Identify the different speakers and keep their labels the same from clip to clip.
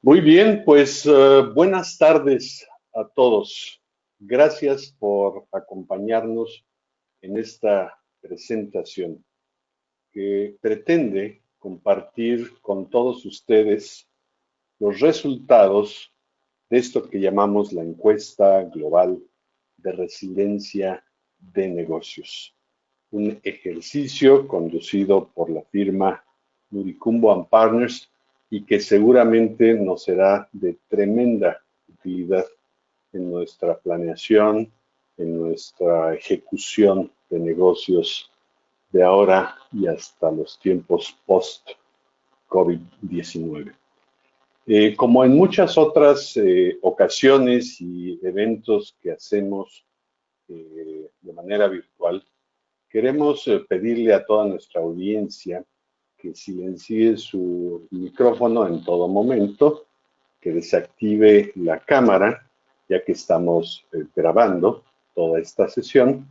Speaker 1: Muy bien, pues buenas tardes a todos. Gracias por acompañarnos en esta presentación que pretende compartir con todos ustedes los resultados de esto que llamamos la encuesta global de resiliencia de negocios, un ejercicio conducido por la firma Nuricumbo and Partners y que seguramente nos será de tremenda utilidad en nuestra planeación, en nuestra ejecución de negocios de ahora y hasta los tiempos post-COVID-19. Como en muchas otras ocasiones y eventos que hacemos de manera virtual, queremos pedirle a toda nuestra audiencia que silencie su micrófono en todo momento, que desactive la cámara, ya que estamos grabando toda esta sesión,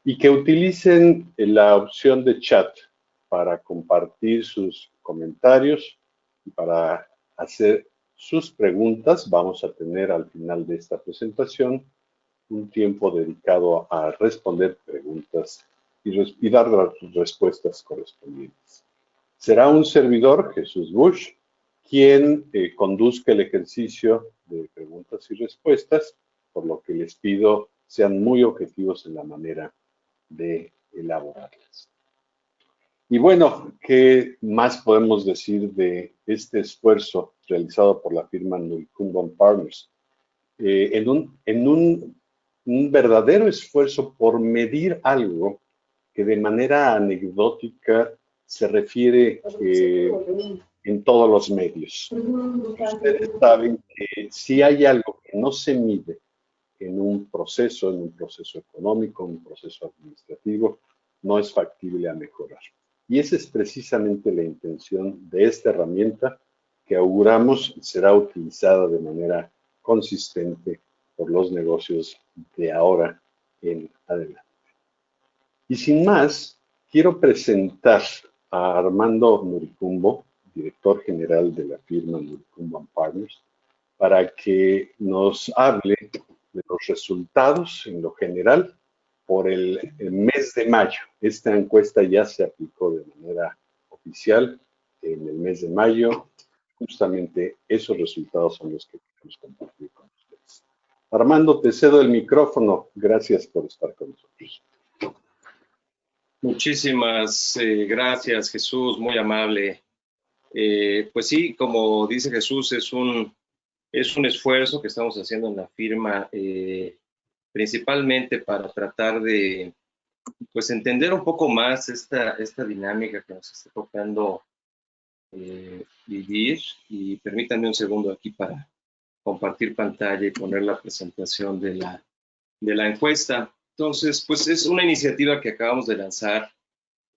Speaker 1: y que utilicen la opción de chat para compartir sus comentarios y para hacer sus preguntas. Vamos a tener al final de esta presentación un tiempo dedicado a responder preguntas y dar las respuestas correspondientes. Será un servidor, Jesús Bush, quien conduzca el ejercicio de preguntas y respuestas, por lo que les pido sean muy objetivos en la manera de elaborarlas. Y bueno, ¿qué más podemos decir de este esfuerzo realizado por la firma Nuricumbo Partners? En un verdadero esfuerzo por medir algo que de manera anecdótica se refiere en todos los medios. Ustedes saben que si hay algo que no se mide en un proceso económico, en un proceso administrativo, no es factible a mejorar. Y esa es precisamente la intención de esta herramienta que auguramos será utilizada de manera consistente por los negocios de ahora en adelante. Y sin más, quiero presentar a Armando Nuricumbo, director general de la firma Nuricumbo and Partners, para que nos hable de los resultados en lo general por el mes de mayo. Esta encuesta ya se aplicó de manera oficial en el mes de mayo. Justamente esos resultados son los que queremos compartir con ustedes. Armando, te cedo el micrófono. Gracias por estar con nosotros.
Speaker 2: Muchísimas gracias, Jesús, muy amable. Pues sí, como dice Jesús, es un esfuerzo que estamos haciendo en la firma, principalmente para tratar de pues, entender un poco más esta dinámica que nos está tocando vivir. Y permítanme un segundo aquí para compartir pantalla y poner la presentación de la encuesta. Entonces, pues es una iniciativa que acabamos de lanzar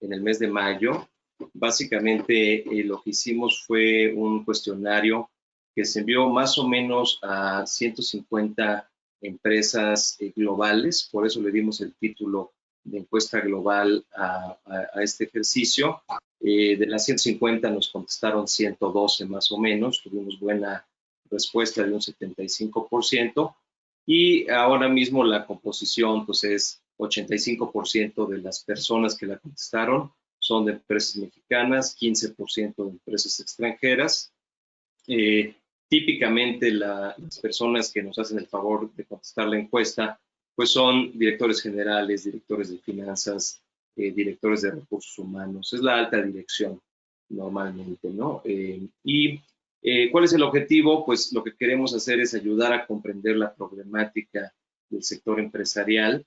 Speaker 2: en el mes de mayo. Básicamente lo que hicimos fue un cuestionario que se envió más o menos a 150 empresas globales, por eso le dimos el título de encuesta global a este ejercicio. De las 150 nos contestaron 112 más o menos, tuvimos buena respuesta de un 75%, y ahora mismo la composición pues es 85% de las personas que la contestaron son de empresas mexicanas, 15% de empresas extranjeras. Típicamente las personas que nos hacen el favor de contestar la encuesta pues son directores generales, directores de finanzas, directores de recursos humanos. Es la alta dirección normalmente, ¿no? ¿Cuál es el objetivo? Pues lo que queremos hacer es ayudar a comprender la problemática del sector empresarial,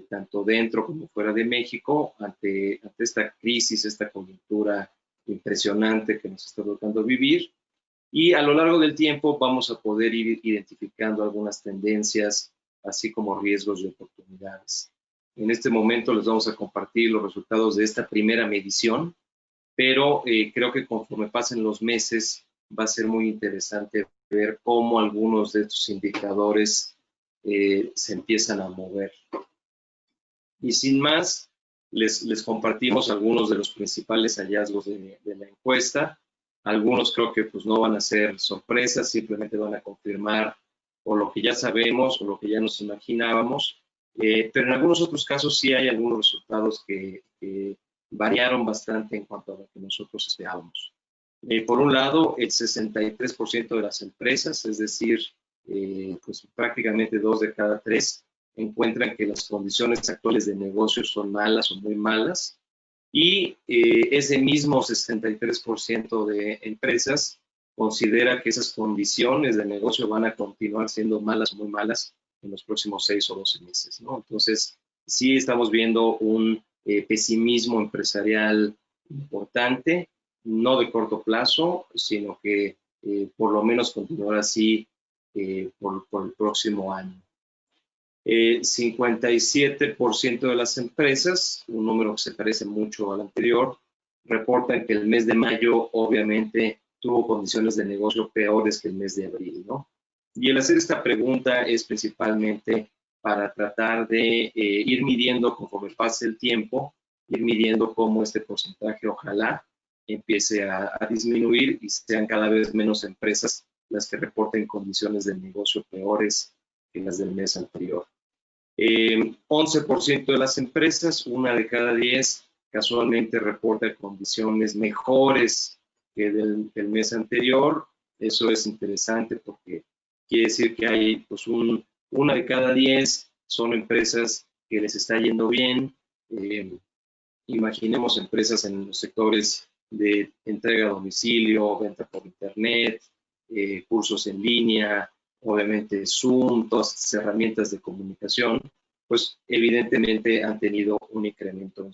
Speaker 2: tanto dentro como fuera de México, ante esta crisis, esta coyuntura impresionante que nos está tocando vivir. Y a lo largo del tiempo vamos a poder ir identificando algunas tendencias, así como riesgos y oportunidades. En este momento les vamos a compartir los resultados de esta primera medición, pero creo que conforme pasen los meses va a ser muy interesante ver cómo algunos de estos indicadores se empiezan a mover. Y sin más, les compartimos algunos de los principales hallazgos de la encuesta. Algunos creo que pues no van a ser sorpresas, simplemente van a confirmar o lo que ya sabemos o lo que ya nos imaginábamos. Pero en algunos otros casos sí hay algunos resultados que variaron bastante en cuanto a lo que nosotros esperábamos. Por un lado, el 63% de las empresas, es decir, pues prácticamente 2 de cada 3, encuentran que las condiciones actuales de negocio son malas o muy malas. Y ese mismo 63% de empresas considera que esas condiciones de negocio van a continuar siendo malas o muy malas en los próximos 6 o 12 meses, ¿no? Entonces, sí estamos viendo un pesimismo empresarial importante, no de corto plazo, sino que por lo menos continuará así por el próximo año. 57% de las empresas, un número que se parece mucho al anterior, reportan que el mes de mayo obviamente tuvo condiciones de negocio peores que el mes de abril, ¿no? Y el hacer esta pregunta es principalmente para tratar de ir midiendo conforme pase el tiempo, ir midiendo cómo este porcentaje ojalá empiece a disminuir y sean cada vez menos empresas las que reporten condiciones de negocio peores que las del mes anterior. 11% de las empresas, 1 de cada 10, casualmente reporta condiciones mejores que del mes anterior. Eso es interesante porque quiere decir que hay pues 1 de cada 10 son empresas que les está yendo bien. Imaginemos empresas en los sectores de entrega a domicilio, venta por internet, cursos en línea, obviamente Zoom, todas estas herramientas de comunicación, pues evidentemente han tenido un incremento en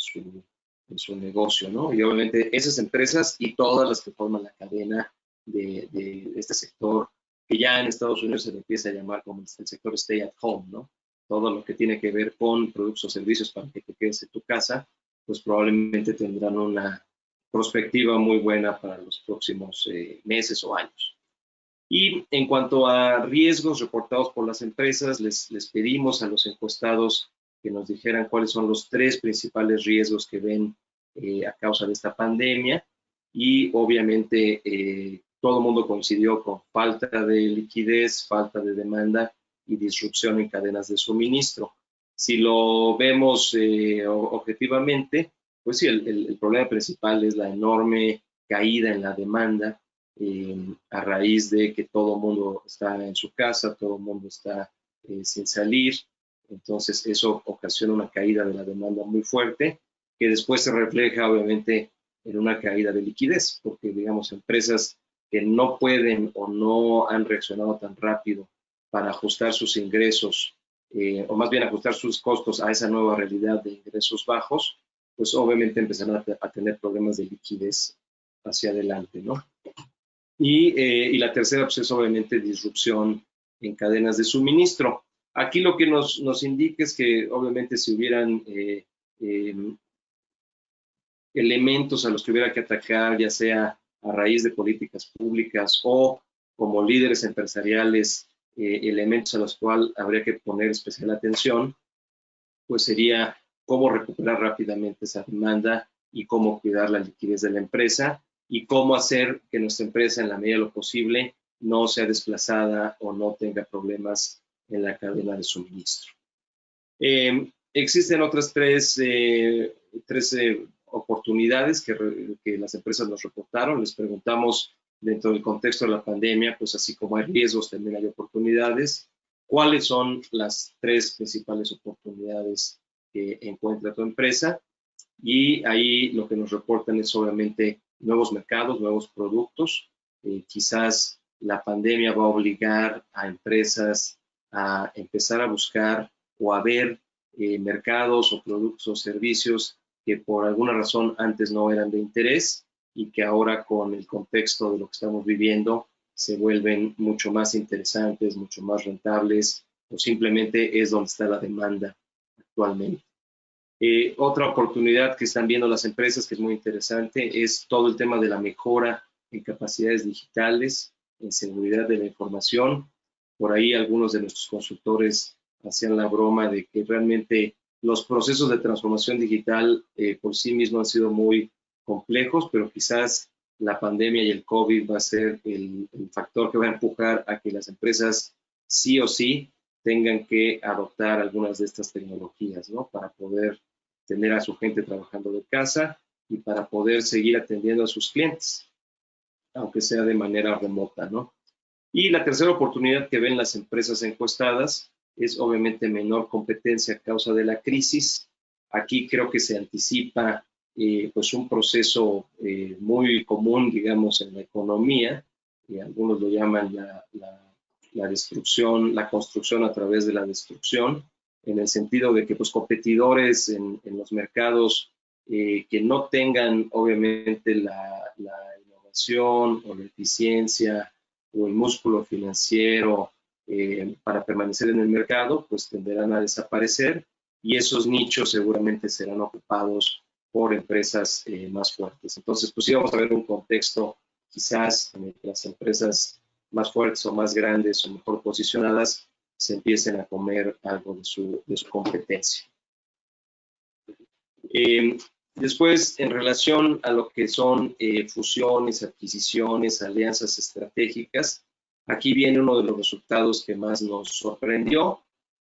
Speaker 2: su negocio, ¿no? Y obviamente esas empresas y todas las que forman la cadena de este sector, que ya en Estados Unidos se le empieza a llamar como el sector stay at home, ¿no? Todo lo que tiene que ver con productos o servicios para que te quedes en tu casa, pues probablemente tendrán una perspectiva muy buena para los próximos meses o años. Y en cuanto a riesgos reportados por las empresas, les pedimos a los encuestados que nos dijeran cuáles son los 3 principales riesgos que ven a causa de esta pandemia. Y obviamente todo el mundo coincidió con falta de liquidez, falta de demanda y disrupción en cadenas de suministro. Si lo vemos objetivamente, pues sí, el problema principal es la enorme caída en la demanda a raíz de que todo el mundo está en su casa, todo el mundo está sin salir. Entonces eso ocasiona una caída de la demanda muy fuerte, que después se refleja obviamente en una caída de liquidez, porque digamos empresas que no pueden o no han reaccionado tan rápido para ajustar sus ingresos, o más bien ajustar sus costos a esa nueva realidad de ingresos bajos, pues obviamente empezarán a tener problemas de liquidez hacia adelante, ¿no? Y la tercera, pues es obviamente disrupción en cadenas de suministro. Aquí lo que nos indica es que obviamente si hubieran elementos a los que hubiera que atacar, ya sea a raíz de políticas públicas o como líderes empresariales, elementos a los cuales habría que poner especial atención, pues sería cómo recuperar rápidamente esa demanda y cómo cuidar la liquidez de la empresa y cómo hacer que nuestra empresa, en la medida de lo posible, no sea desplazada o no tenga problemas en la cadena de suministro. Existen otras tres oportunidades que las empresas nos reportaron. Les preguntamos dentro del contexto de la pandemia, pues así como hay riesgos, también hay oportunidades. ¿Cuáles son las 3 principales oportunidades que encuentra tu empresa? Y ahí lo que nos reportan es obviamente nuevos mercados, nuevos productos. Quizás la pandemia va a obligar a empresas a empezar a buscar o a ver mercados o productos o servicios que por alguna razón antes no eran de interés y que ahora con el contexto de lo que estamos viviendo se vuelven mucho más interesantes, mucho más rentables o simplemente es donde está la demanda actualmente. Otra oportunidad que están viendo las empresas que es muy interesante es todo el tema de la mejora en capacidades digitales, en seguridad de la información. Por ahí algunos de nuestros consultores hacían la broma de que realmente los procesos de transformación digital por sí mismos han sido muy complejos, pero quizás la pandemia y el COVID va a ser el factor que va a empujar a que las empresas sí o sí tengan que adoptar algunas de estas tecnologías, ¿no? Para poder tener a su gente trabajando de casa y para poder seguir atendiendo a sus clientes, aunque sea de manera remota, ¿no? Y la tercera oportunidad que ven las empresas encuestadas es obviamente menor competencia a causa de la crisis. Aquí creo que se anticipa pues un proceso muy común, digamos, en la economía. Algunos lo llaman la destrucción, la construcción a través de la destrucción, en el sentido de que pues, competidores en los mercados que no tengan obviamente la innovación o la eficiencia o el músculo financiero para permanecer en el mercado, pues tenderán a desaparecer y esos nichos seguramente serán ocupados por empresas más fuertes. Entonces, pues sí vamos a ver un contexto quizás en el que las empresas más fuertes o más grandes o mejor posicionadas se empiecen a comer algo de su competencia. Después, en relación a lo que son fusiones, adquisiciones, alianzas estratégicas, aquí viene uno de los resultados que más nos sorprendió,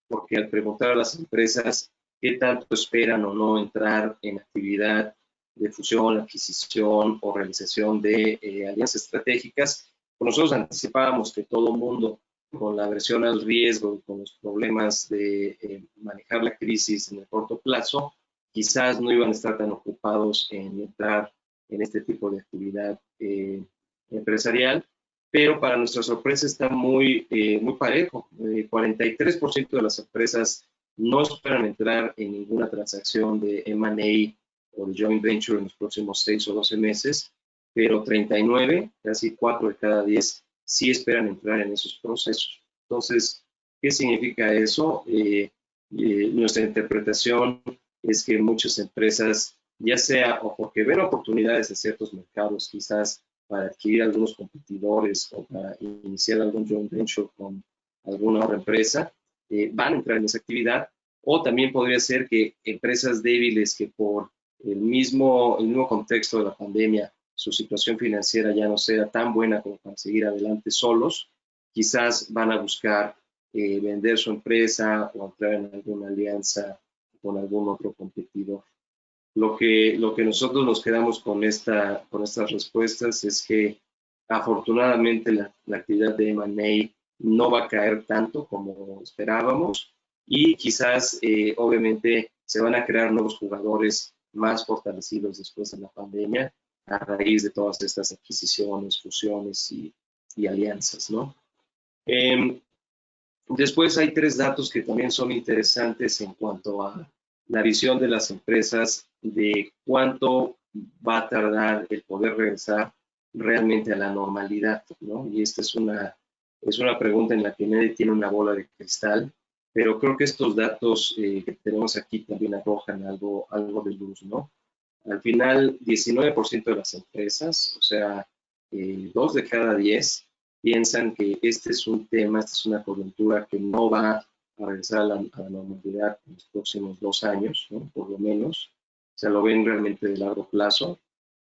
Speaker 2: porque al preguntar a las empresas qué tanto esperan o no entrar en actividad de fusión, adquisición o realización de alianzas estratégicas, pues nosotros anticipábamos que todo mundo, con la aversión al riesgo y con los problemas de manejar la crisis en el corto plazo, quizás no iban a estar tan ocupados en entrar en este tipo de actividad empresarial, pero para nuestra sorpresa está muy parejo. 43% de las empresas no esperan entrar en ninguna transacción de M&A o de joint venture en los próximos 6 o 12 meses, pero 39, casi 4 de cada 10, sí esperan entrar en esos procesos. Entonces, ¿qué significa eso? Nuestra interpretación es que muchas empresas, ya sea o porque ven oportunidades en ciertos mercados, quizás para adquirir algunos competidores o para iniciar algún joint venture con alguna otra empresa, van a entrar en esa actividad, o también podría ser que empresas débiles que por el mismo contexto de la pandemia, su situación financiera ya no sea tan buena como para seguir adelante solos, quizás van a buscar vender su empresa o entrar en alguna alianza con algún otro competidor. Lo que nosotros nos quedamos con estas respuestas es que afortunadamente la actividad de M&A no va a caer tanto como esperábamos y quizás obviamente se van a crear nuevos jugadores más fortalecidos después de la pandemia a raíz de todas estas adquisiciones, fusiones y alianzas, ¿no? Después hay 3 datos que también son interesantes en cuanto a la visión de las empresas de cuánto va a tardar el poder regresar realmente a la normalidad, ¿no? Y esta es una pregunta en la que nadie tiene una bola de cristal, pero creo que estos datos que tenemos aquí también arrojan algo de luz, ¿no? Al final, 19% de las empresas, o sea, 2 de cada 10, piensan que este es un tema, esta es una coyuntura que no va a regresar a la normalidad en los próximos 2 años, ¿no? Por lo menos. O sea, lo ven realmente de largo plazo.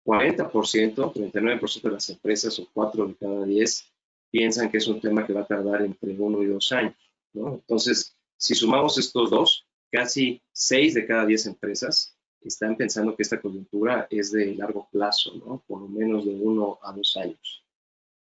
Speaker 2: 40%, 39% de las empresas, o 4 de cada 10, piensan que es un tema que va a tardar entre 1 y 2 años, ¿no? Entonces, si sumamos estos dos, casi 6 de cada 10 empresas están pensando que esta coyuntura es de largo plazo, ¿no? Por lo menos de 1 a 2 años.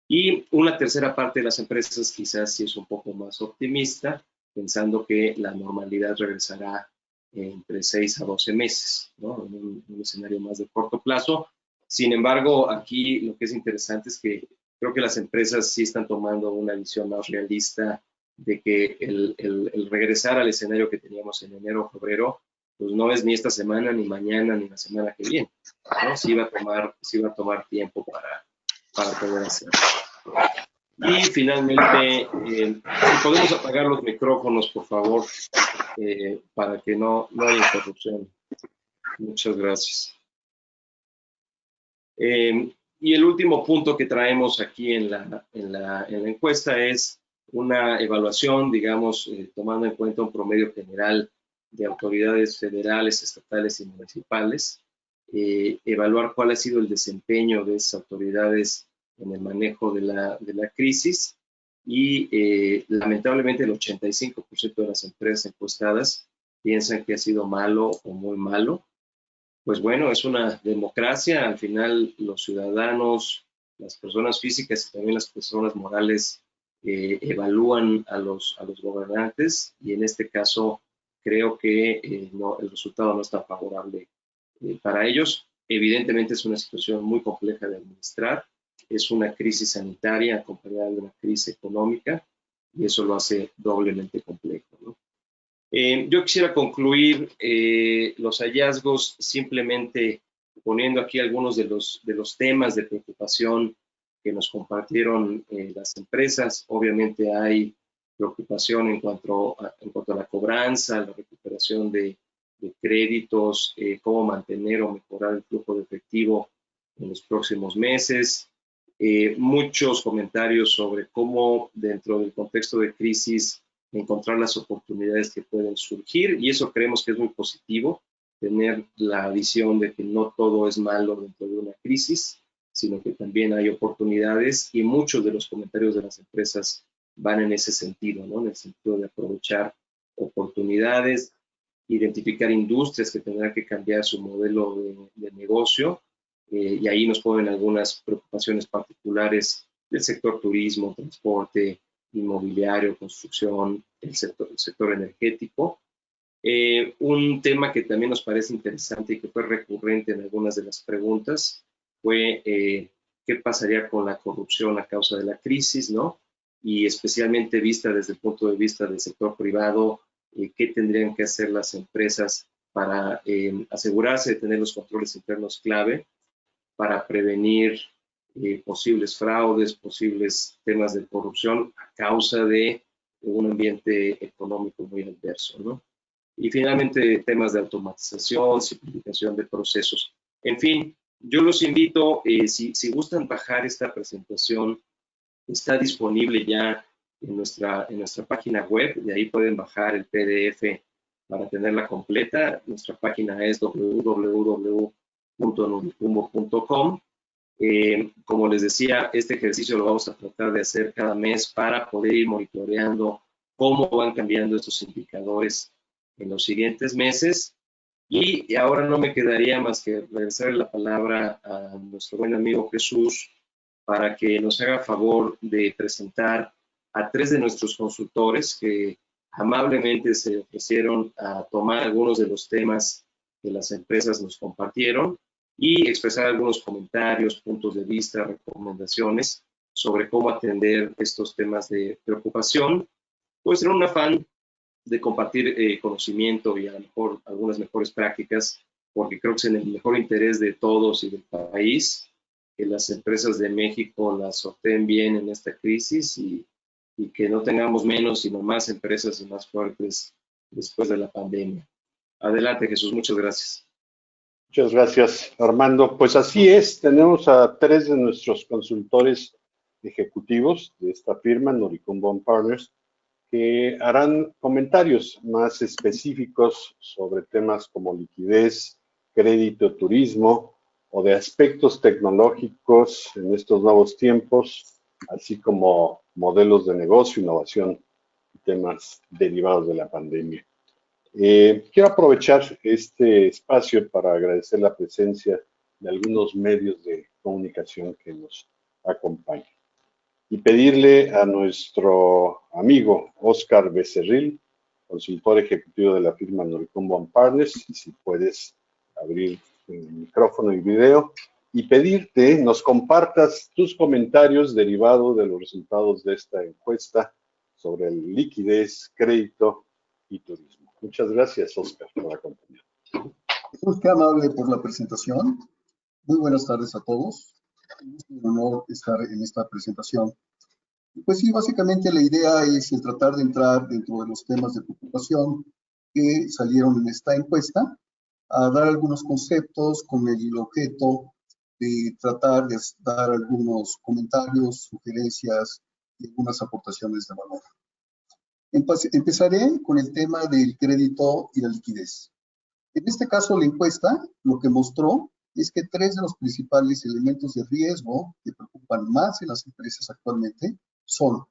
Speaker 2: Y una tercera parte de las empresas quizás sí es un poco más optimista, pensando que la normalidad regresará entre 6 a 12 meses, ¿no? En un escenario más de corto plazo. Sin embargo, aquí lo que es interesante es que creo que las empresas sí están tomando una visión más realista de que el regresar al escenario que teníamos en enero o febrero, pues no es ni esta semana, ni mañana, ni la semana que viene, ¿no? Sí va a tomar tiempo para poder hacerlo. Y finalmente, si podemos apagar los micrófonos, por favor, para que no haya interrupción. Muchas gracias. Y el último punto que traemos aquí en la encuesta es una evaluación, digamos, tomando en cuenta un promedio general de autoridades federales, estatales y municipales, evaluar cuál ha sido el desempeño de esas autoridades en el manejo de la crisis y lamentablemente el 85% de las empresas encuestadas piensan que ha sido malo o muy malo. Pues bueno, es una democracia, al final los ciudadanos, las personas físicas y también las personas morales evalúan a los gobernantes y en este caso creo que no, el resultado no está favorable para ellos. Evidentemente es una situación muy compleja de administrar, es una crisis sanitaria acompañada de una crisis económica y eso lo hace doblemente complejo, ¿no? Yo quisiera concluir los hallazgos simplemente poniendo aquí algunos de los temas de preocupación que nos compartieron las empresas. Obviamente hay preocupación en cuanto a la cobranza, la recuperación de créditos, cómo mantener o mejorar el flujo de efectivo en los próximos meses. Muchos comentarios sobre cómo dentro del contexto de crisis encontrar las oportunidades que pueden surgir y eso creemos que es muy positivo, tener la visión de que no todo es malo dentro de una crisis, sino que también hay oportunidades y muchos de los comentarios de las empresas van en ese sentido, ¿no? En el sentido de aprovechar oportunidades, identificar industrias que tendrán que cambiar su modelo de negocio y ahí nos ponen algunas preocupaciones particulares del sector turismo, transporte, inmobiliario, construcción, el sector energético. Un tema que también nos parece interesante y que fue recurrente en algunas de las preguntas fue qué pasaría con la corrupción a causa de la crisis, ¿no? Y especialmente vista desde el punto de vista del sector privado, qué tendrían que hacer las empresas para asegurarse de tener los controles internos clave para prevenir posibles fraudes, posibles temas de corrupción a causa de un ambiente económico muy adverso, ¿no? Y finalmente temas de automatización, simplificación de procesos. En fin, yo los invito, si gustan bajar esta presentación, está disponible ya en nuestra página web, de ahí pueden bajar el PDF para tenerla completa. Nuestra página es www.nudicumbo.com. Como les decía, este ejercicio lo vamos a tratar de hacer cada mes para poder ir monitoreando cómo van cambiando estos indicadores en los siguientes meses. Y ahora no me quedaría más que regresar la palabra a nuestro buen amigo Jesús para que nos haga favor de presentar a 3 de nuestros consultores que amablemente se ofrecieron a tomar algunos de los temas que las empresas nos compartieron y expresar algunos comentarios, puntos de vista, recomendaciones sobre cómo atender estos temas de preocupación, pues en un afán de compartir conocimiento y a lo mejor algunas mejores prácticas, porque creo que es en el mejor interés de todos y del país que las empresas de México las sorteen bien en esta crisis y que no tengamos menos, sino más empresas y más fuertes después de la pandemia. Adelante, Jesús, muchas gracias.
Speaker 1: Muchas gracias, Armando. Pues así es, tenemos a 3 de nuestros consultores ejecutivos de esta firma, Noricum Bond Partners, que harán comentarios más específicos sobre temas como liquidez, crédito, turismo o de aspectos tecnológicos en estos nuevos tiempos, así como modelos de negocio, innovación y temas derivados de la pandemia. Quiero aprovechar este espacio para agradecer la presencia de algunos medios de comunicación que nos acompañan y pedirle a nuestro amigo Oscar Becerril, consultor ejecutivo de la firma Noricum Bond Partners, si puedes abrir el micrófono y video, y pedirte nos compartas tus comentarios derivados de los resultados de esta encuesta sobre liquidez, crédito y turismo. Muchas gracias, Oscar, por acompañarnos.
Speaker 3: Pues qué amable por la presentación. Muy buenas tardes a todos. Es un honor estar en esta presentación. Pues sí, básicamente la idea es el tratar de entrar dentro de los temas de preocupación que salieron en esta encuesta, a dar algunos conceptos con el objeto de tratar de dar algunos comentarios, sugerencias y algunas aportaciones de valor. Empezaré con el tema del crédito y la liquidez. En este caso, la encuesta lo que mostró es que tres de los principales elementos de riesgo que preocupan más en las empresas actualmente son,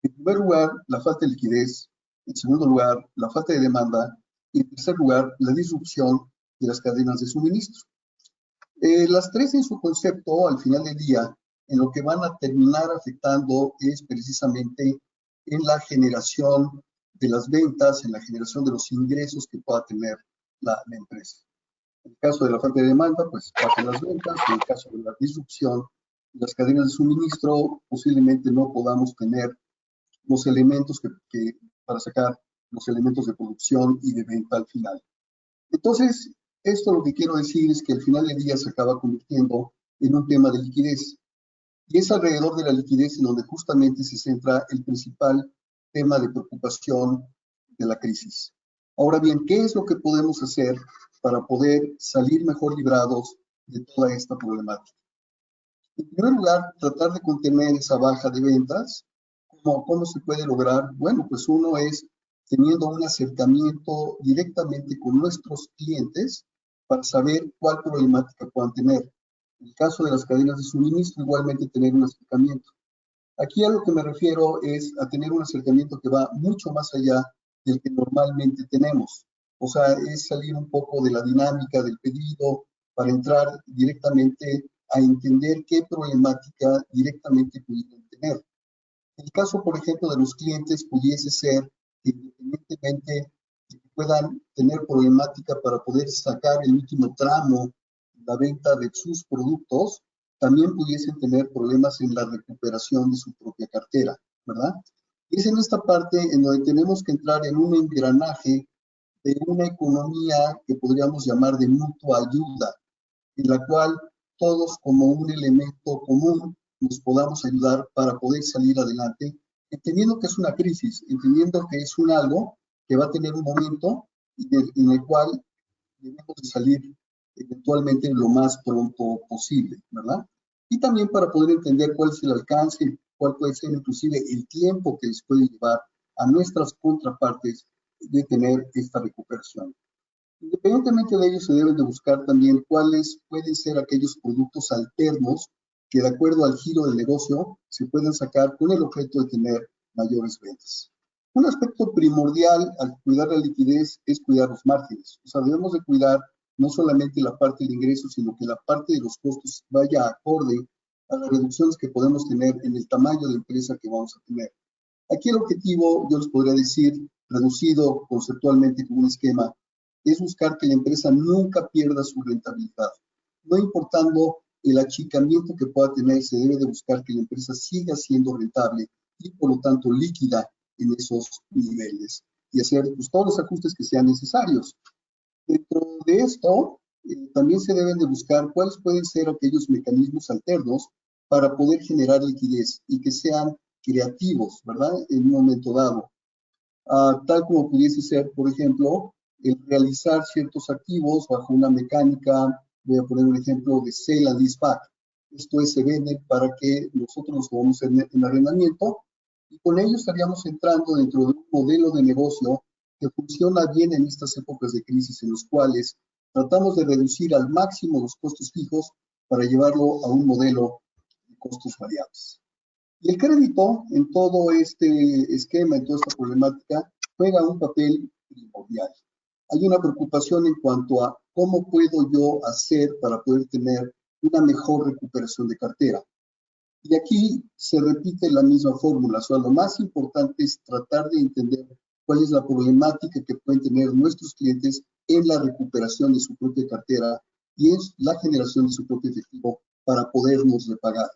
Speaker 3: en primer lugar, la falta de liquidez, en segundo lugar, la falta de demanda y en tercer lugar, la disrupción de las cadenas de suministro. Las tres en su concepto, al final del día, en lo que van a terminar afectando es precisamente en la generación de las ventas, en la generación de los ingresos que pueda tener la empresa. En el caso de la falta de demanda, pues bajan las ventas. En el caso de la disrupción de las cadenas de suministro, posiblemente no podamos tener los elementos para sacar los elementos de producción y de venta al final. Entonces, esto lo que quiero decir es que al final del día se acaba convirtiendo en un tema de liquidez. Y es alrededor de la liquidez en donde justamente se centra el principal tema de preocupación de la crisis. Ahora bien, ¿qué es lo que podemos hacer para poder salir mejor librados de toda esta problemática? En primer lugar, tratar de contener esa baja de ventas. ¿Cómo se puede lograr? Bueno, pues uno es teniendo un acercamiento directamente con nuestros clientes para saber cuál problemática puedan tener. En el caso de las cadenas de suministro, igualmente tener un acercamiento. Aquí a lo que me refiero es a tener un acercamiento que va mucho más allá del que normalmente tenemos. O sea, es salir un poco de la dinámica del pedido para entrar directamente a entender qué problemática directamente pudieran tener. El caso, por ejemplo, de los clientes pudiese ser que independientemente de que puedan tener problemática para poder sacar el último tramo de la venta de sus productos, también pudiesen tener problemas en la recuperación de su propia cartera, ¿verdad? Y es en esta parte en donde tenemos que entrar en un engranaje de una economía que podríamos llamar de mutua ayuda, en la cual todos como un elemento común nos podamos ayudar para poder salir adelante, entendiendo que es una crisis, entendiendo que es un algo que va a tener un momento en el cual debemos de salir eventualmente lo más pronto posible, ¿verdad? Y también para poder entender cuál es el alcance, cuál puede ser inclusive el tiempo que les puede llevar a nuestras contrapartes de tener esta recuperación. Independientemente de ello, se deben de buscar también cuáles pueden ser aquellos productos alternos que de acuerdo al giro del negocio se pueden sacar con el objeto de tener mayores ventas. Un aspecto primordial al cuidar la liquidez es cuidar los márgenes. O sea, debemos de cuidar no solamente la parte del ingreso, sino que la parte de los costos vaya acorde a las reducciones que podemos tener en el tamaño de empresa que vamos a tener. Aquí el objetivo, yo les podría decir, reducido conceptualmente como un esquema, es buscar que la empresa nunca pierda su rentabilidad. No importando el achicamiento que pueda tener, se debe de buscar que la empresa siga siendo rentable y por lo tanto líquida en esos niveles y hacer pues, todos los ajustes que sean necesarios. Dentro de esto, también se deben de buscar cuáles pueden ser aquellos mecanismos alternos para poder generar liquidez y que sean creativos, ¿verdad? En un momento dado. Tal como pudiese ser, por ejemplo, el realizar ciertos activos bajo una mecánica, voy a poner un ejemplo de sell and leaseback. Esto es, se vende para que nosotros nos podamos en arrendamiento y con ello estaríamos entrando dentro de un modelo de negocio que funciona bien en estas épocas de crisis en los cuales tratamos de reducir al máximo los costos fijos para llevarlo a un modelo de costos variables. Y el crédito en todo este esquema, en toda esta problemática, juega un papel primordial. Hay una preocupación en cuanto a cómo puedo yo hacer para poder tener una mejor recuperación de cartera. Y aquí se repite la misma fórmula. O sea, lo más importante es tratar de entender cuál es la problemática que pueden tener nuestros clientes en la recuperación de su propia cartera y en la generación de su propio efectivo para podernos repagar.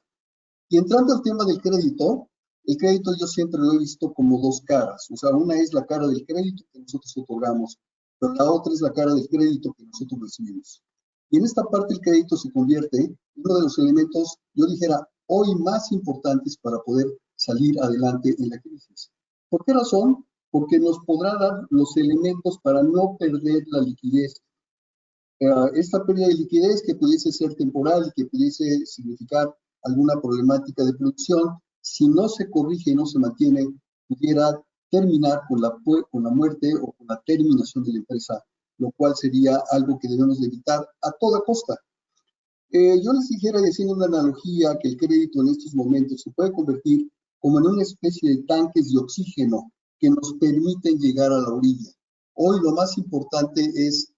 Speaker 3: Y entrando al tema del crédito, el crédito yo siempre lo he visto como dos caras. O sea, una es la cara del crédito que nosotros otorgamos, pero la otra es la cara del crédito que nosotros recibimos. Y en esta parte el crédito se convierte en uno de los elementos, yo dijera, hoy más importantes para poder salir adelante en la crisis. ¿Por qué razón? Porque nos podrá dar los elementos para no perder la liquidez. Esta pérdida de liquidez que pudiese ser temporal y que pudiese significar alguna problemática de producción, si no se corrige y no se mantiene, pudiera terminar con la muerte o con la terminación de la empresa, lo cual sería algo que debemos de evitar a toda costa. Yo les dijera, y haciendo una analogía, que el crédito en estos momentos se puede convertir como en una especie de tanques de oxígeno que nos permiten llegar a la orilla. Hoy lo más importante es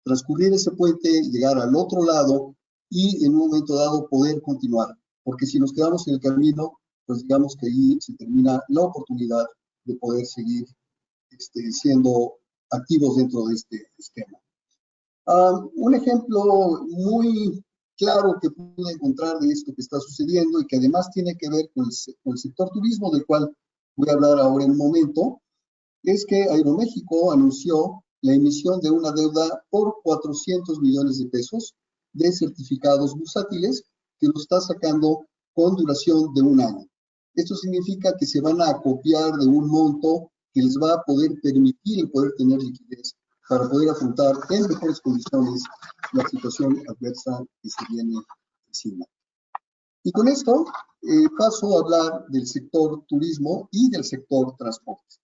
Speaker 3: transcurrir ese puente, llegar al otro lado y en un momento dado poder continuar. Porque si nos quedamos en el camino, pues digamos que ahí se termina la oportunidad de poder seguir siendo activos dentro de este esquema. Un ejemplo muy claro que pude encontrar de esto que está sucediendo y que además tiene que ver con el sector turismo, del cual voy a hablar ahora en un momento, es que Aeroméxico anunció la emisión de una deuda por 400 millones de pesos de certificados bursátiles que lo está sacando con duración de un año. Esto significa que se van a acopiar de un monto que les va a poder permitir el poder tener liquidez para poder afrontar en mejores condiciones la situación adversa que se viene encima. Y con esto paso a hablar del sector turismo y del sector transporte.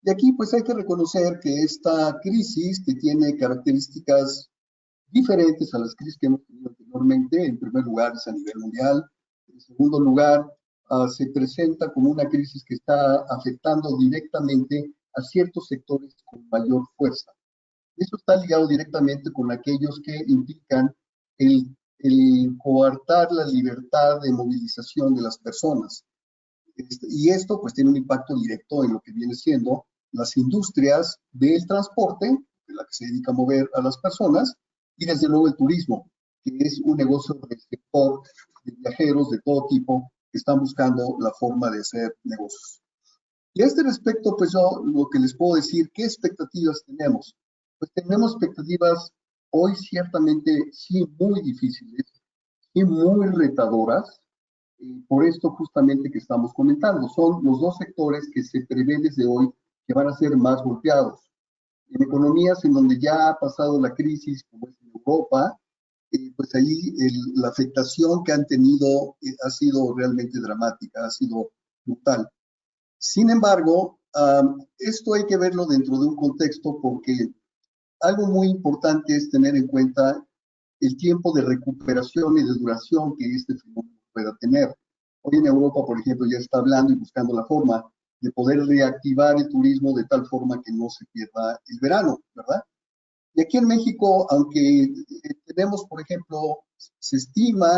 Speaker 3: Y aquí pues hay que reconocer que esta crisis, que tiene características diferentes a las crisis que hemos tenido anteriormente, en primer lugar es a nivel mundial, en segundo lugar se presenta como una crisis que está afectando directamente a ciertos sectores con mayor fuerza. Esto está ligado directamente con aquellos que implican el coartar la libertad de movilización de las personas. Y esto pues tiene un impacto directo en lo que viene siendo las industrias del transporte, de la que se dedica a mover a las personas, y desde luego el turismo, que es un negocio del sector de viajeros de todo tipo que están buscando la forma de hacer negocios. Y a este respecto, pues yo lo que les puedo decir, ¿qué expectativas tenemos? Pues tenemos expectativas hoy ciertamente sí muy difíciles y muy retadoras, por esto justamente que estamos comentando. Son los dos sectores que se prevé desde hoy que van a ser más golpeados. En economías en donde ya ha pasado la crisis, como es en Europa, pues ahí la afectación que han tenido ha sido realmente dramática, ha sido brutal. Sin embargo, esto hay que verlo dentro de un contexto porque algo muy importante es tener en cuenta el tiempo de recuperación y de duración que este fenómeno pueda tener. Hoy en Europa, por ejemplo, ya está hablando y buscando la forma de poder reactivar el turismo de tal forma que no se pierda el verano, ¿verdad? Y aquí en México, aunque tenemos, por ejemplo, se estima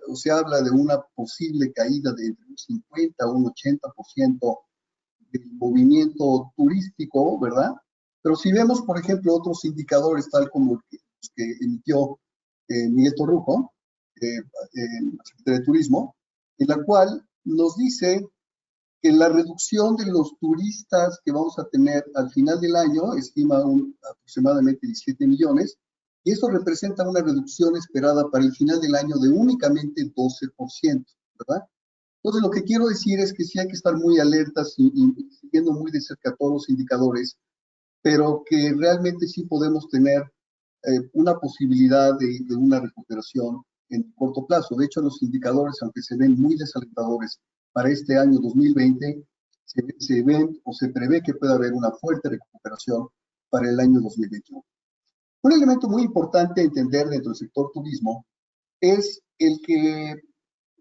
Speaker 3: o se habla de una posible caída de entre un 50 a un 80% del movimiento turístico, ¿verdad? Pero si vemos, por ejemplo, otros indicadores, tal como los que emitió Miguel Torruco, Secretario de Turismo, en la cual nos dice que la reducción de los turistas que vamos a tener al final del año, estima aproximadamente 17 millones, y eso representa una reducción esperada para el final del año de únicamente 12%, ¿verdad? Entonces, lo que quiero decir es que sí hay que estar muy alertas y siguiendo muy de cerca todos los indicadores, pero que realmente sí podemos tener una posibilidad de una recuperación en corto plazo. De hecho, los indicadores, aunque se ven muy desalentadores para este año 2020, se ven o se prevé que pueda haber una fuerte recuperación para el año 2021. Un elemento muy importante a entender dentro del sector turismo es el que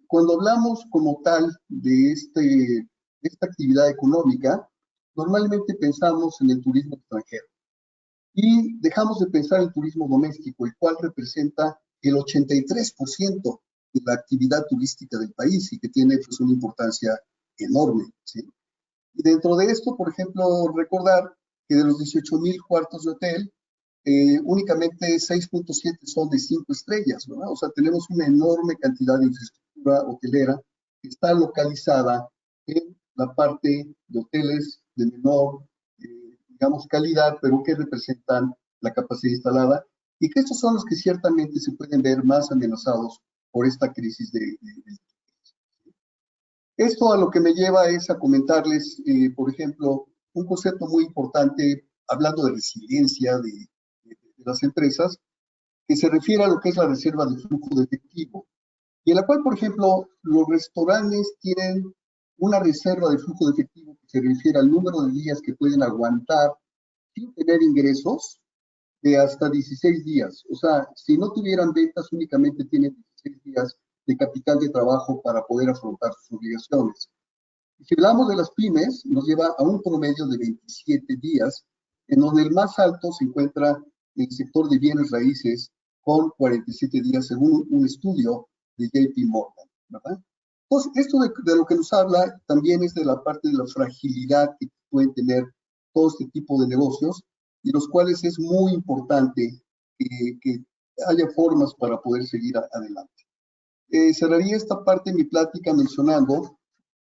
Speaker 3: cuando hablamos como tal de esta actividad económica, normalmente pensamos en el turismo extranjero y dejamos de pensar en el turismo doméstico, el cual representa el 83% de la actividad turística del país y que tiene pues, una importancia enorme, ¿sí? Y dentro de esto, por ejemplo, recordar que de los 18,000 cuartos de hotel, únicamente 6.7 son de 5 estrellas, ¿verdad? O sea, tenemos una enorme cantidad de infraestructura hotelera que está localizada en la parte de hoteles de menor, digamos, calidad, pero que representan la capacidad instalada y que estos son los que ciertamente se pueden ver más amenazados por esta crisis de esto a lo que me lleva es a comentarles, por ejemplo, un concepto muy importante, hablando de resiliencia de las empresas, que se refiere a lo que es la reserva de flujo de efectivo, y en la cual, por ejemplo, los restaurantes tienen una reserva de flujo de efectivo que se refiere al número de días que pueden aguantar sin tener ingresos de hasta 16 días. O sea, si no tuvieran ventas, únicamente tienen 16 días de capital de trabajo para poder afrontar sus obligaciones. Si hablamos de las pymes, nos lleva a un promedio de 27 días, en donde el más alto se encuentra el sector de bienes raíces, con 47 días, según un estudio de JP Morgan, ¿verdad? Entonces, esto de lo que nos habla también es de la parte de la fragilidad que pueden tener todo este tipo de negocios, y los cuales es muy importante que haya formas para poder seguir adelante. Cerraría esta parte de mi plática mencionando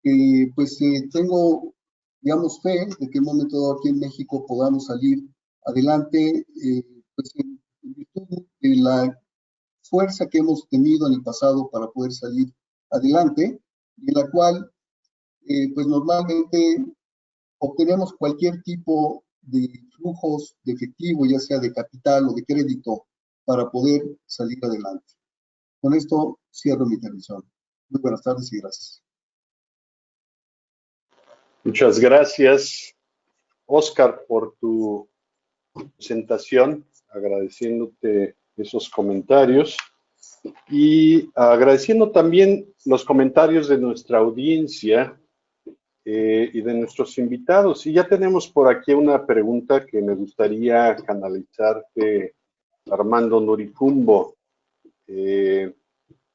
Speaker 3: que pues tengo, digamos, fe de que en un momento dado aquí en México podamos salir adelante, pues en virtud de la fuerza que hemos tenido en el pasado para poder salir adelante, y en la cual pues normalmente obtenemos cualquier tipo de flujos de efectivo, ya sea de capital o de crédito, para poder salir adelante. Con esto cierro mi intervención. Muy buenas tardes y gracias.
Speaker 1: Muchas gracias, Oscar, por tu presentación, agradeciéndote esos comentarios y agradeciendo también los comentarios de nuestra audiencia y de nuestros invitados. Y ya tenemos por aquí una pregunta que me gustaría canalizarte, Armando Noricumbo.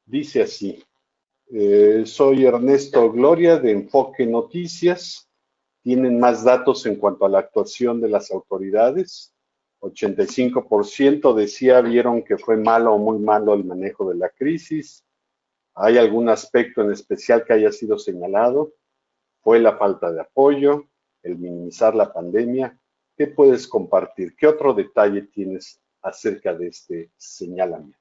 Speaker 1: Dice así: soy Ernesto Gloria de Enfoque Noticias. ¿Tienen más datos en cuanto a la actuación de las autoridades? 85% decía vieron que fue malo o muy malo el manejo de la crisis. ¿Hay algún aspecto en especial que haya sido señalado? ¿Fue la falta de apoyo? ¿El minimizar la pandemia? ¿Qué puedes compartir? ¿Qué otro detalle tienes acerca de este señalamiento?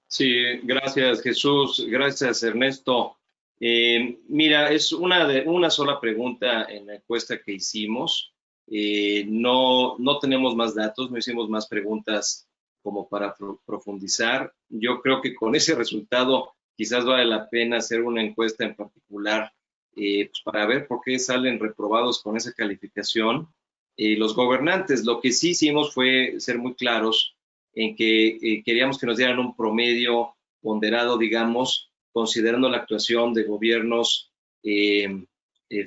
Speaker 2: Sí, gracias Jesús, gracias Ernesto. Mira, es una sola pregunta en la encuesta que hicimos. No tenemos más datos, no hicimos más preguntas como para profundizar. Yo creo que con ese resultado quizás vale la pena hacer una encuesta en particular pues para ver por qué salen reprobados con esa calificación los gobernantes. Lo que sí hicimos fue ser muy claros en que queríamos que nos dieran un promedio ponderado, digamos, considerando la actuación de gobiernos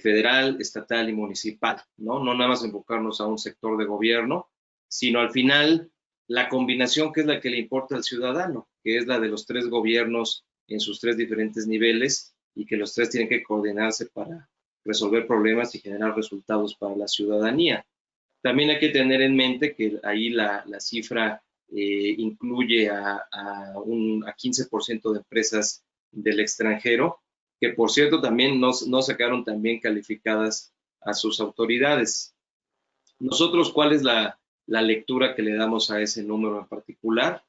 Speaker 2: federal, estatal y municipal, ¿no? No nada más enfocarnos a un sector de gobierno, sino al final la combinación que es la que le importa al ciudadano, que es la de los tres gobiernos en sus tres diferentes niveles y que los tres tienen que coordinarse para resolver problemas y generar resultados para la ciudadanía. También hay que tener en mente que ahí la cifra incluye a 15% de empresas del extranjero, que por cierto también no sacaron tan bien calificadas a sus autoridades. Nosotros, ¿cuál es la lectura que le damos a ese número en particular?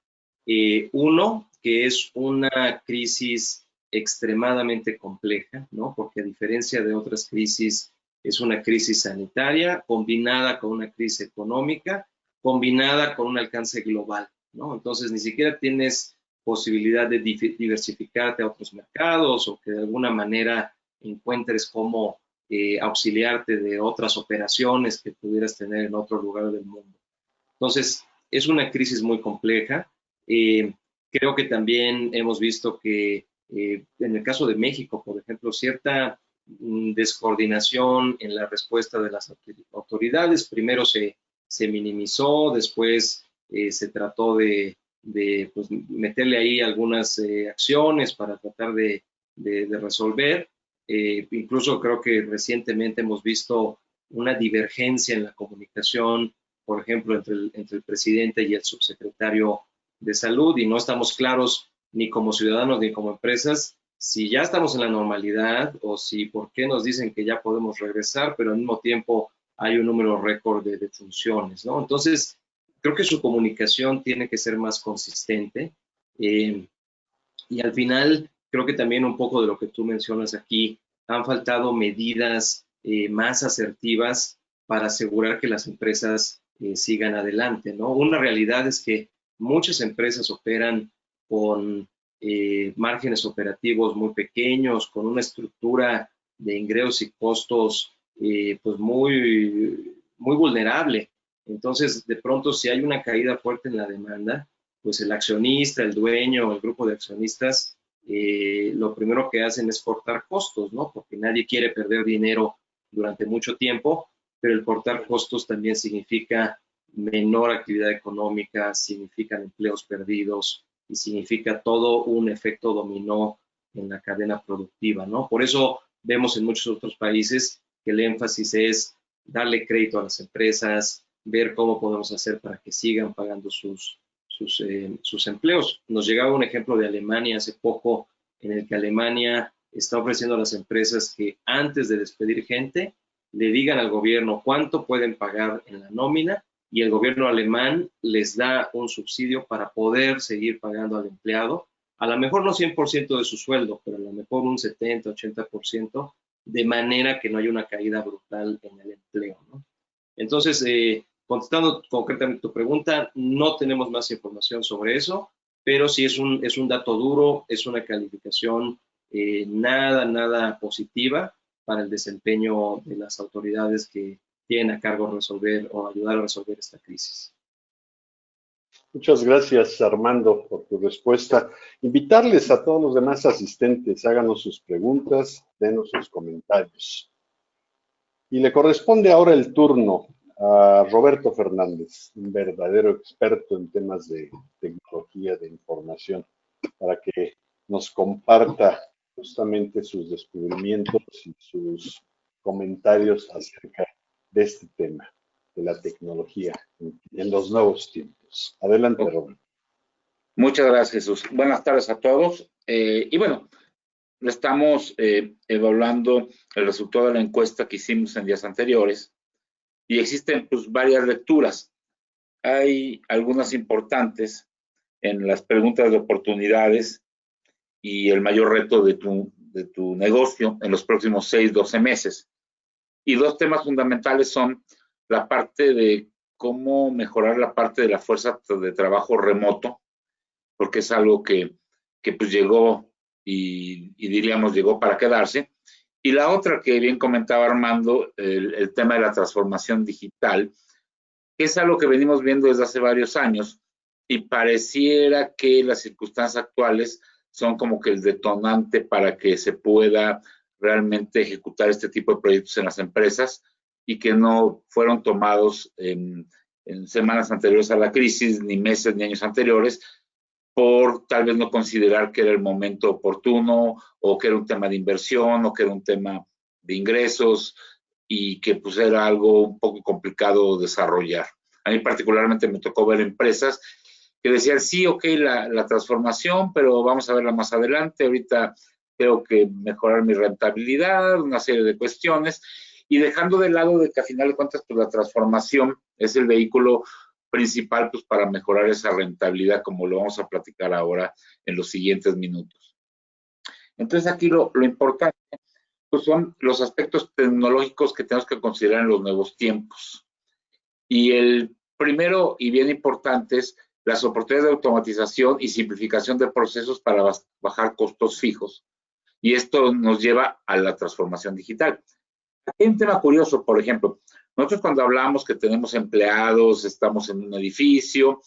Speaker 2: Uno, que es una crisis extremadamente compleja, ¿no? Porque a diferencia de otras crisis, es una crisis sanitaria combinada con una crisis económica, combinada con un alcance global, ¿no? Entonces, ni siquiera tienes posibilidad de diversificarte a otros mercados o que de alguna manera encuentres cómo auxiliarte de otras operaciones que pudieras tener en otro lugar del mundo. Entonces, es una crisis muy compleja. Creo que también hemos visto que en el caso de México, por ejemplo, cierta descoordinación en la respuesta de las autoridades. Primero se minimizó, después se trató de pues, meterle ahí algunas acciones para tratar de resolver. Incluso creo que recientemente hemos visto una divergencia en la comunicación, por ejemplo, entre el presidente y el subsecretario de Salud, y no estamos claros ni como ciudadanos ni como empresas si ya estamos en la normalidad o si por qué nos dicen que ya podemos regresar, pero al mismo tiempo hay un número récord de defunciones, ¿no? Entonces, creo que su comunicación tiene que ser más consistente y al final creo que también un poco de lo que tú mencionas aquí, han faltado medidas más asertivas para asegurar que las empresas sigan adelante, ¿no? Una realidad es que muchas empresas operan con márgenes operativos muy pequeños, con una estructura de ingresos y costos pues muy vulnerable. Entonces, de pronto, si hay una caída fuerte en la demanda, pues el accionista, el dueño, el grupo de accionistas, lo primero que hacen es cortar costos, ¿no? Porque nadie quiere perder dinero durante mucho tiempo, pero el cortar costos también significa menor actividad económica, significan empleos perdidos y significa todo un efecto dominó en la cadena productiva, ¿no? Por eso vemos en muchos otros países que el énfasis es darle crédito a las empresas, ver cómo podemos hacer para que sigan pagando sus empleos. Nos llegaba un ejemplo de Alemania hace poco, en el que Alemania está ofreciendo a las empresas que antes de despedir gente, le digan al gobierno cuánto pueden pagar en la nómina y el gobierno alemán les da un subsidio para poder seguir pagando al empleado, a lo mejor no 100% de su sueldo, pero a lo mejor un 70, 80%, de manera que no haya una caída brutal en el empleo, ¿no? Entonces, contestando concretamente tu pregunta, no tenemos más información sobre eso, pero sí es un dato duro, es una calificación nada positiva para el desempeño de las autoridades que tienen a cargo resolver o ayudar a resolver esta crisis.
Speaker 1: Muchas gracias, Armando, por tu respuesta. Invitarles a todos los demás asistentes, háganos sus preguntas, denos sus comentarios. Y le corresponde ahora el turno a Roberto Fernández, un verdadero experto en temas de tecnología de información, para que nos comparta justamente sus descubrimientos y sus comentarios acerca de este tema, de la tecnología en los nuevos tiempos. Adelante, Roberto.
Speaker 4: Muchas gracias, Jesús. Buenas tardes a todos. Y bueno, estamos evaluando el resultado de la encuesta que hicimos en días anteriores y existen pues varias lecturas. Hay algunas importantes en las preguntas de oportunidades y el mayor reto de tu negocio en los próximos 6, 12 meses. Y dos temas fundamentales son la parte de cómo mejorar la parte de la fuerza de trabajo remoto, porque es algo que pues llegó y diríamos llegó para quedarse. Y la otra que bien comentaba Armando, el tema de la transformación digital, que es algo que venimos viendo desde hace varios años y pareciera que las circunstancias actuales son como que el detonante para que se pueda realmente ejecutar este tipo de proyectos en las empresas y que no fueron tomados en semanas anteriores a la crisis, ni meses, ni años anteriores, por tal vez no considerar que era el momento oportuno o que era un tema de inversión o que era un tema de ingresos y que pues era algo un poco complicado desarrollar. A mí particularmente me tocó ver empresas que decían, sí, ok, la transformación, pero vamos a verla más adelante, ahorita tengo que mejorar mi rentabilidad, una serie de cuestiones, y dejando de lado de que a final de cuentas pues la transformación es el vehículo principal pues para mejorar esa rentabilidad, como lo vamos a platicar ahora en los siguientes minutos. Entonces aquí lo importante pues son los aspectos tecnológicos que tenemos que considerar en los nuevos tiempos. Y el primero y bien importante es las oportunidades de automatización y simplificación de procesos para bajar costos fijos. Y esto nos lleva a la transformación digital. Aquí hay un tema curioso, por ejemplo, nosotros cuando hablamos que tenemos empleados, estamos en un edificio,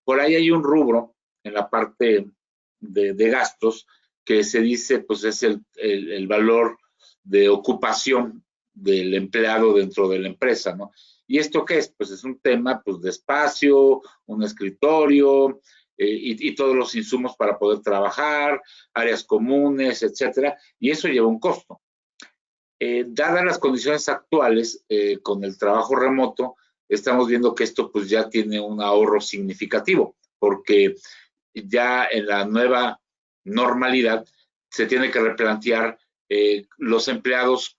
Speaker 4: por ahí hay un rubro en la parte de gastos que se dice, pues es el valor de ocupación del empleado dentro de la empresa, ¿no? ¿Y esto qué es? Pues es un tema pues, de espacio, un escritorio y todos los insumos para poder trabajar, áreas comunes, etcétera, y eso lleva un costo. Dadas las condiciones actuales con el trabajo remoto, estamos viendo que esto pues ya tiene un ahorro significativo, porque ya en la nueva normalidad se tiene que replantear los empleados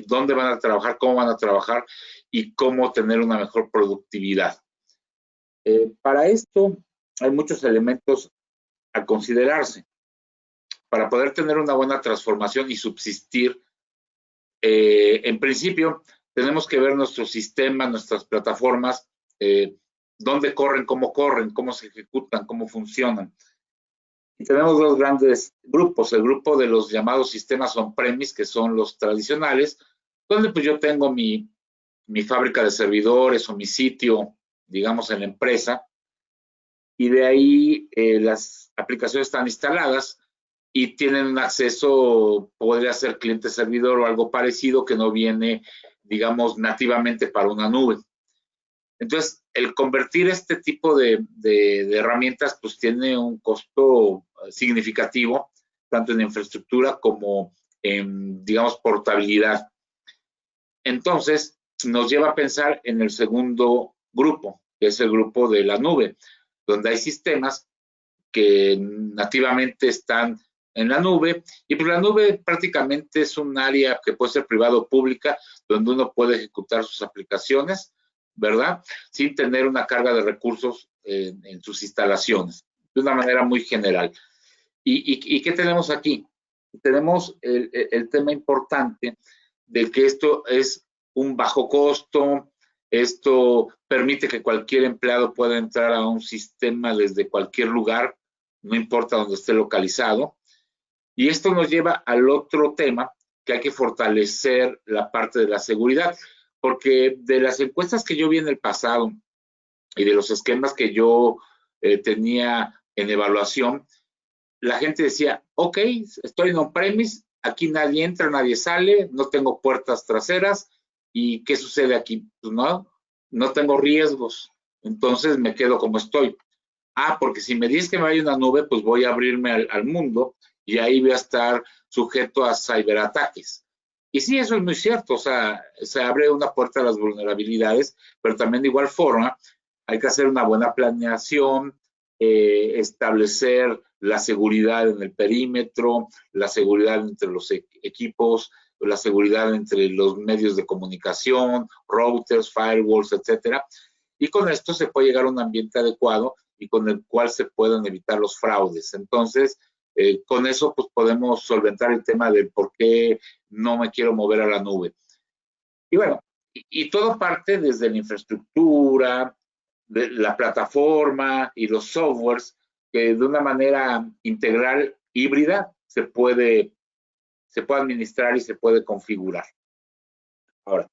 Speaker 4: dónde van a trabajar, cómo van a trabajar y cómo tener una mejor productividad. Para esto hay muchos elementos a considerarse. Para poder tener una buena transformación y subsistir, en principio tenemos que ver nuestros sistemas, nuestras plataformas, dónde corren, cómo se ejecutan, cómo funcionan. Y tenemos dos grandes grupos, el grupo de los llamados sistemas on-premise, que son los tradicionales, donde pues yo tengo mi fábrica de servidores o mi sitio digamos, en la empresa, y de ahí las aplicaciones están instaladas y tienen un acceso, podría ser cliente-servidor o algo parecido que no viene, digamos, nativamente para una nube. Entonces, el convertir este tipo de herramientas, pues tiene un costo significativo, tanto en infraestructura como en, digamos, portabilidad. Entonces, nos lleva a pensar en el segundo grupo, que es el grupo de la nube, donde hay sistemas que nativamente están en la nube, y pues la nube prácticamente es un área que puede ser privada o pública, donde uno puede ejecutar sus aplicaciones, ¿verdad? Sin tener una carga de recursos en sus instalaciones, de una manera muy general. ¿Y qué tenemos aquí? Tenemos el tema importante de que esto es un bajo costo, esto permite que cualquier empleado pueda entrar a un sistema desde cualquier lugar, no importa dónde esté localizado. Y esto nos lleva al otro tema, que hay que fortalecer la parte de la seguridad, porque de las encuestas que yo vi en el pasado y de los esquemas que yo tenía en evaluación, la gente decía, ok, estoy en on-premise, aquí nadie entra, nadie sale, no tengo puertas traseras, ¿y qué sucede aquí? Pues no tengo riesgos, entonces me quedo como estoy. Ah, porque si me dices que me vaya una nube, pues voy a abrirme al mundo y ahí voy a estar sujeto a ciberataques. Y sí, eso es muy cierto, o sea, se abre una puerta a las vulnerabilidades, pero también de igual forma hay que hacer una buena planeación, establecer la seguridad en el perímetro, la seguridad entre los equipos, la seguridad entre los medios de comunicación, routers, firewalls, etcétera. Y con esto se puede llegar a un ambiente adecuado y con el cual se pueden evitar los fraudes. Entonces, con eso pues podemos solventar el tema de por qué no me quiero mover a la nube. Y bueno, y todo parte desde la infraestructura, de la plataforma y los softwares que de una manera integral, híbrida, se puede administrar y se puede configurar. Ahora,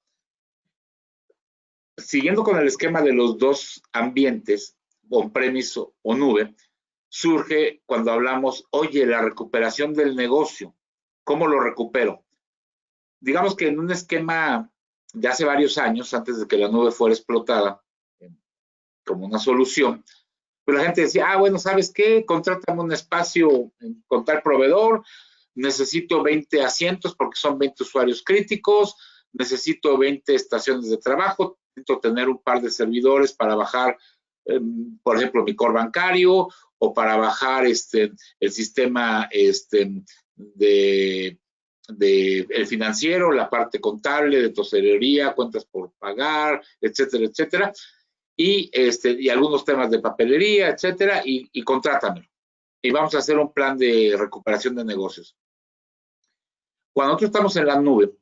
Speaker 4: siguiendo con el esquema de los dos ambientes, on-premise o nube, surge cuando hablamos, oye, la recuperación del negocio, ¿cómo lo recupero? Digamos que en un esquema de hace varios años, antes de que la nube fuera explotada como una solución, pues la gente decía, bueno, ¿sabes qué? Contrátame un espacio con tal proveedor, necesito 20 asientos porque son 20 usuarios críticos, necesito 20 estaciones de trabajo, necesito tener un par de servidores para bajar, por ejemplo, mi core bancario o para bajar el sistema de el financiero, la parte contable, de tesorería, cuentas por pagar, etcétera, etcétera. Y algunos temas de papelería, etcétera, y contrátamelo. Y vamos a hacer un plan de recuperación de negocios. Cuando nosotros estamos en la nube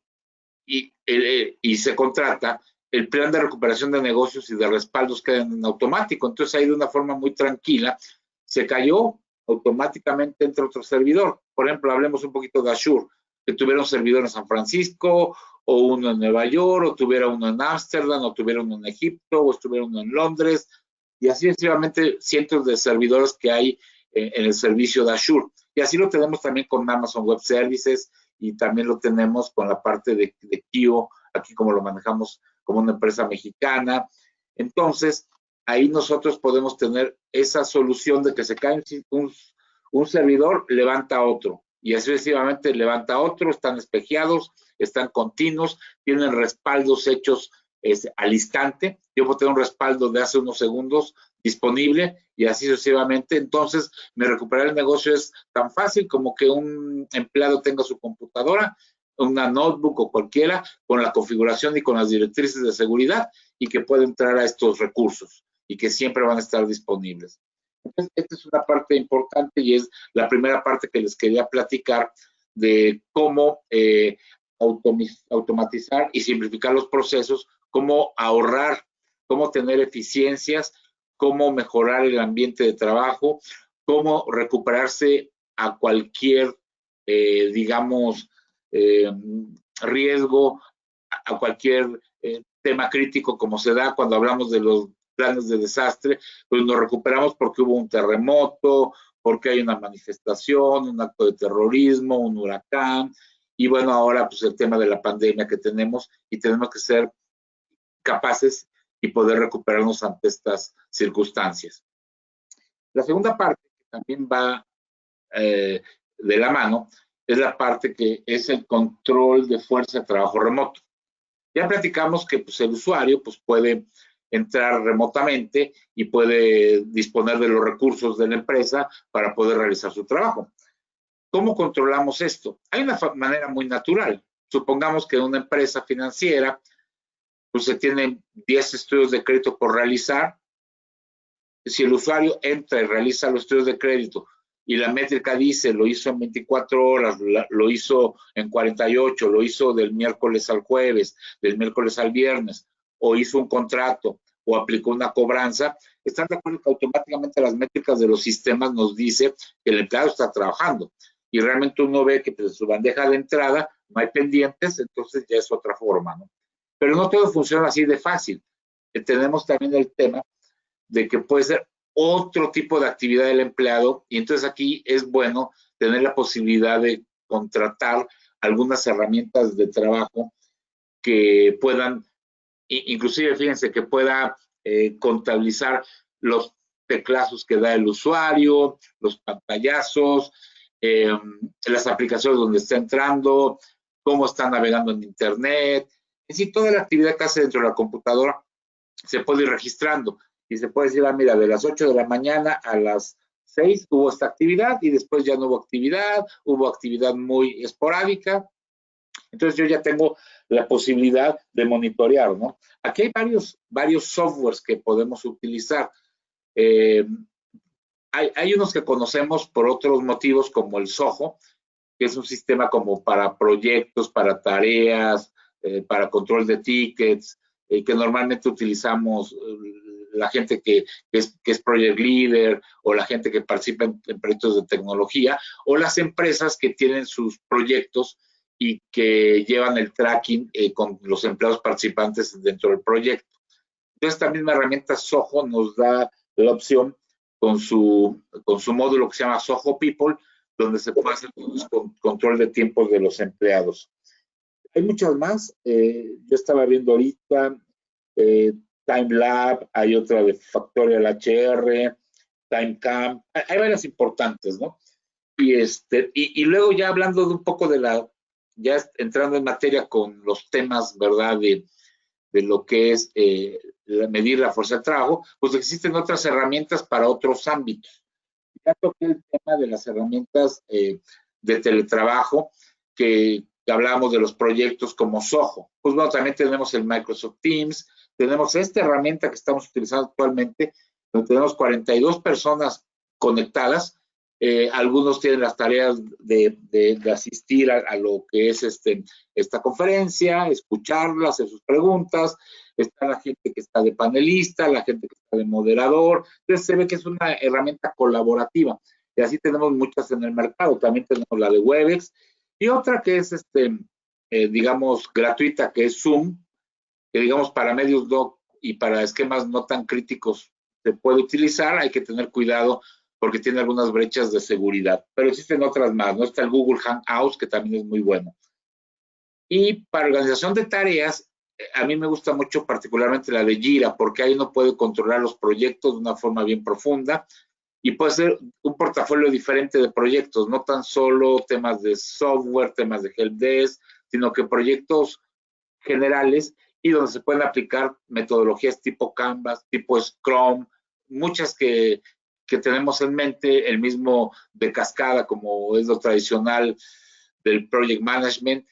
Speaker 4: y se contrata, el plan de recuperación de negocios y de respaldos queda en automático. Entonces ahí de una forma muy tranquila se cayó automáticamente entre otro servidor. Por ejemplo, hablemos un poquito de Azure, que tuviera un servidor en San Francisco, o uno en Nueva York, o tuviera uno en Ámsterdam, o tuviera uno en Egipto, o estuviera uno en Londres, y así sucesivamente cientos de servidores que hay en el servicio de Azure. Y así lo tenemos también con Amazon Web Services, y también lo tenemos con la parte de Kio, aquí como lo manejamos como una empresa mexicana. Entonces, ahí nosotros podemos tener esa solución de que se cae un servidor, levanta otro, y así sucesivamente levanta otro, están espejeados, están continuos, tienen respaldos hechos al instante. Yo puedo tener un respaldo de hace unos segundos disponible y así sucesivamente. Entonces, me recuperar el negocio es tan fácil como que un empleado tenga su computadora, una notebook o cualquiera, con la configuración y con las directrices de seguridad y que pueda entrar a estos recursos y que siempre van a estar disponibles. Entonces, esta es una parte importante y es la primera parte que les quería platicar de cómo automatizar y simplificar los procesos, cómo ahorrar, cómo tener eficiencias, cómo mejorar el ambiente de trabajo, cómo recuperarse a cualquier, digamos, riesgo, a cualquier tema crítico, como se da cuando hablamos de los planes de desastre, pues nos recuperamos porque hubo un terremoto, porque hay una manifestación, un acto de terrorismo, un huracán, y bueno, ahora pues el tema de la pandemia que tenemos, y tenemos que ser capaces y poder recuperarnos ante estas circunstancias. La segunda parte, que también va de la mano, es la parte que es el control de fuerza de trabajo remoto. Ya platicamos que pues, el usuario pues, puede entrar remotamente y puede disponer de los recursos de la empresa para poder realizar su trabajo. ¿Cómo controlamos esto? Hay una manera muy natural. Supongamos que una empresa financiera pues se tienen 10 estudios de crédito por realizar. Si el usuario entra y realiza los estudios de crédito y la métrica dice lo hizo en 24 horas, lo hizo en 48, lo hizo del miércoles al jueves, del miércoles al viernes, o hizo un contrato o aplicó una cobranza, están de acuerdo que automáticamente las métricas de los sistemas nos dice que el empleado está trabajando. Y realmente uno ve que pues, en su bandeja de entrada no hay pendientes, entonces ya es otra forma, ¿no? Pero no todo funciona así de fácil. Tenemos también el tema de que puede ser otro tipo de actividad del empleado y entonces aquí es bueno tener la posibilidad de contratar algunas herramientas de trabajo que puedan, inclusive fíjense, que pueda contabilizar los teclazos que da el usuario, los pantallazos, las aplicaciones donde está entrando, cómo está navegando en internet, es decir, toda la actividad que hace dentro de la computadora se puede ir registrando y se puede decir, ah, mira, de las 8 de la mañana a las 6 hubo esta actividad y después ya no hubo actividad muy esporádica. Entonces yo ya tengo la posibilidad de monitorear, ¿no? Aquí hay varios softwares que podemos utilizar. Hay unos que conocemos por otros motivos como el Zoho, que es un sistema como para proyectos, para tareas, para control de tickets, que normalmente utilizamos la gente que es project leader o la gente que participa en proyectos de tecnología o las empresas que tienen sus proyectos y que llevan el tracking con los empleados participantes dentro del proyecto. Entonces, esta misma herramienta Zoho nos da la opción con su módulo que se llama Zoho People, donde se puede hacer control de tiempos de los empleados. Hay muchas más. Yo estaba viendo ahorita TimeLab, hay otra de Factorial HR, TimeCamp, hay varias importantes, ¿no? Y luego ya hablando de un poco ya entrando en materia con los temas, ¿verdad? De lo que es medir la fuerza de trabajo, pues existen otras herramientas para otros ámbitos. Ya toqué el tema de las herramientas de teletrabajo, que hablábamos de los proyectos como Zoho. Pues bueno, también tenemos el Microsoft Teams, tenemos esta herramienta que estamos utilizando actualmente, donde tenemos 42 personas conectadas. Algunos tienen las tareas de asistir a lo que es esta conferencia, escucharla, hacer sus preguntas. Está la gente que está de panelista, la gente que está de moderador. Entonces se ve que es una herramienta colaborativa. Y así tenemos muchas en el mercado. También tenemos la de Webex y otra que es, digamos, gratuita, que es Zoom, que digamos para medios y para esquemas no tan críticos se puede utilizar. Hay que tener cuidado porque tiene algunas brechas de seguridad, pero existen otras más, ¿no? Está el Google Hangouts, que también es muy bueno. Y para organización de tareas, a mí me gusta mucho particularmente la de Jira, porque ahí uno puede controlar los proyectos de una forma bien profunda y puede ser un portafolio diferente de proyectos, no tan solo temas de software, temas de helpdesk, sino que proyectos generales y donde se pueden aplicar metodologías tipo Canvas, tipo Scrum, muchas que tenemos en mente, el mismo de cascada como es lo tradicional del project management,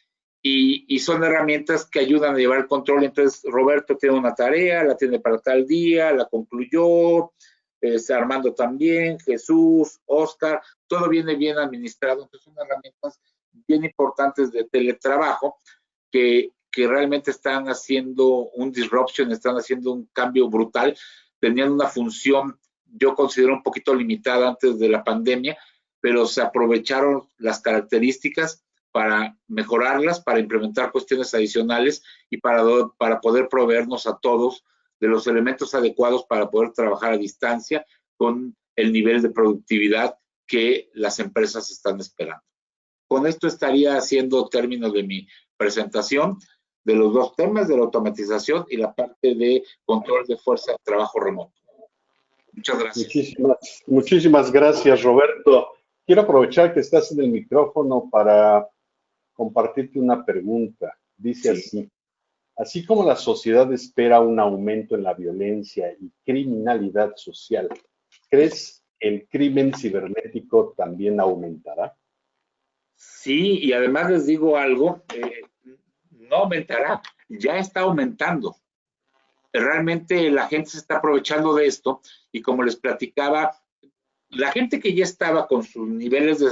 Speaker 4: y son herramientas que ayudan a llevar el control. Entonces Roberto tiene una tarea, la tiene para tal día, la concluyó, Armando también, Jesús, Oscar, todo viene bien administrado. Entonces son herramientas bien importantes de teletrabajo que realmente están haciendo un disruption, están haciendo un cambio brutal. Tenían una función, yo considero un poquito limitada antes de la pandemia, pero se aprovecharon las características para mejorarlas, para implementar cuestiones adicionales y para poder proveernos a todos de los elementos adecuados para poder trabajar a distancia con el nivel de productividad que las empresas están esperando. Con esto estaría haciendo término de mi presentación de los dos temas, de la automatización y la parte de control de fuerza de trabajo remoto. Muchas gracias.
Speaker 1: Muchísimas gracias, Roberto. Quiero aprovechar que estás en el micrófono para compartirte una pregunta. Dice así: así como la sociedad espera un aumento en la violencia y criminalidad social, ¿crees que el crimen cibernético también aumentará?
Speaker 4: Sí, y además les digo algo, no aumentará, ya está aumentando. Realmente la gente se está aprovechando de esto y como les platicaba, la gente que ya estaba con sus niveles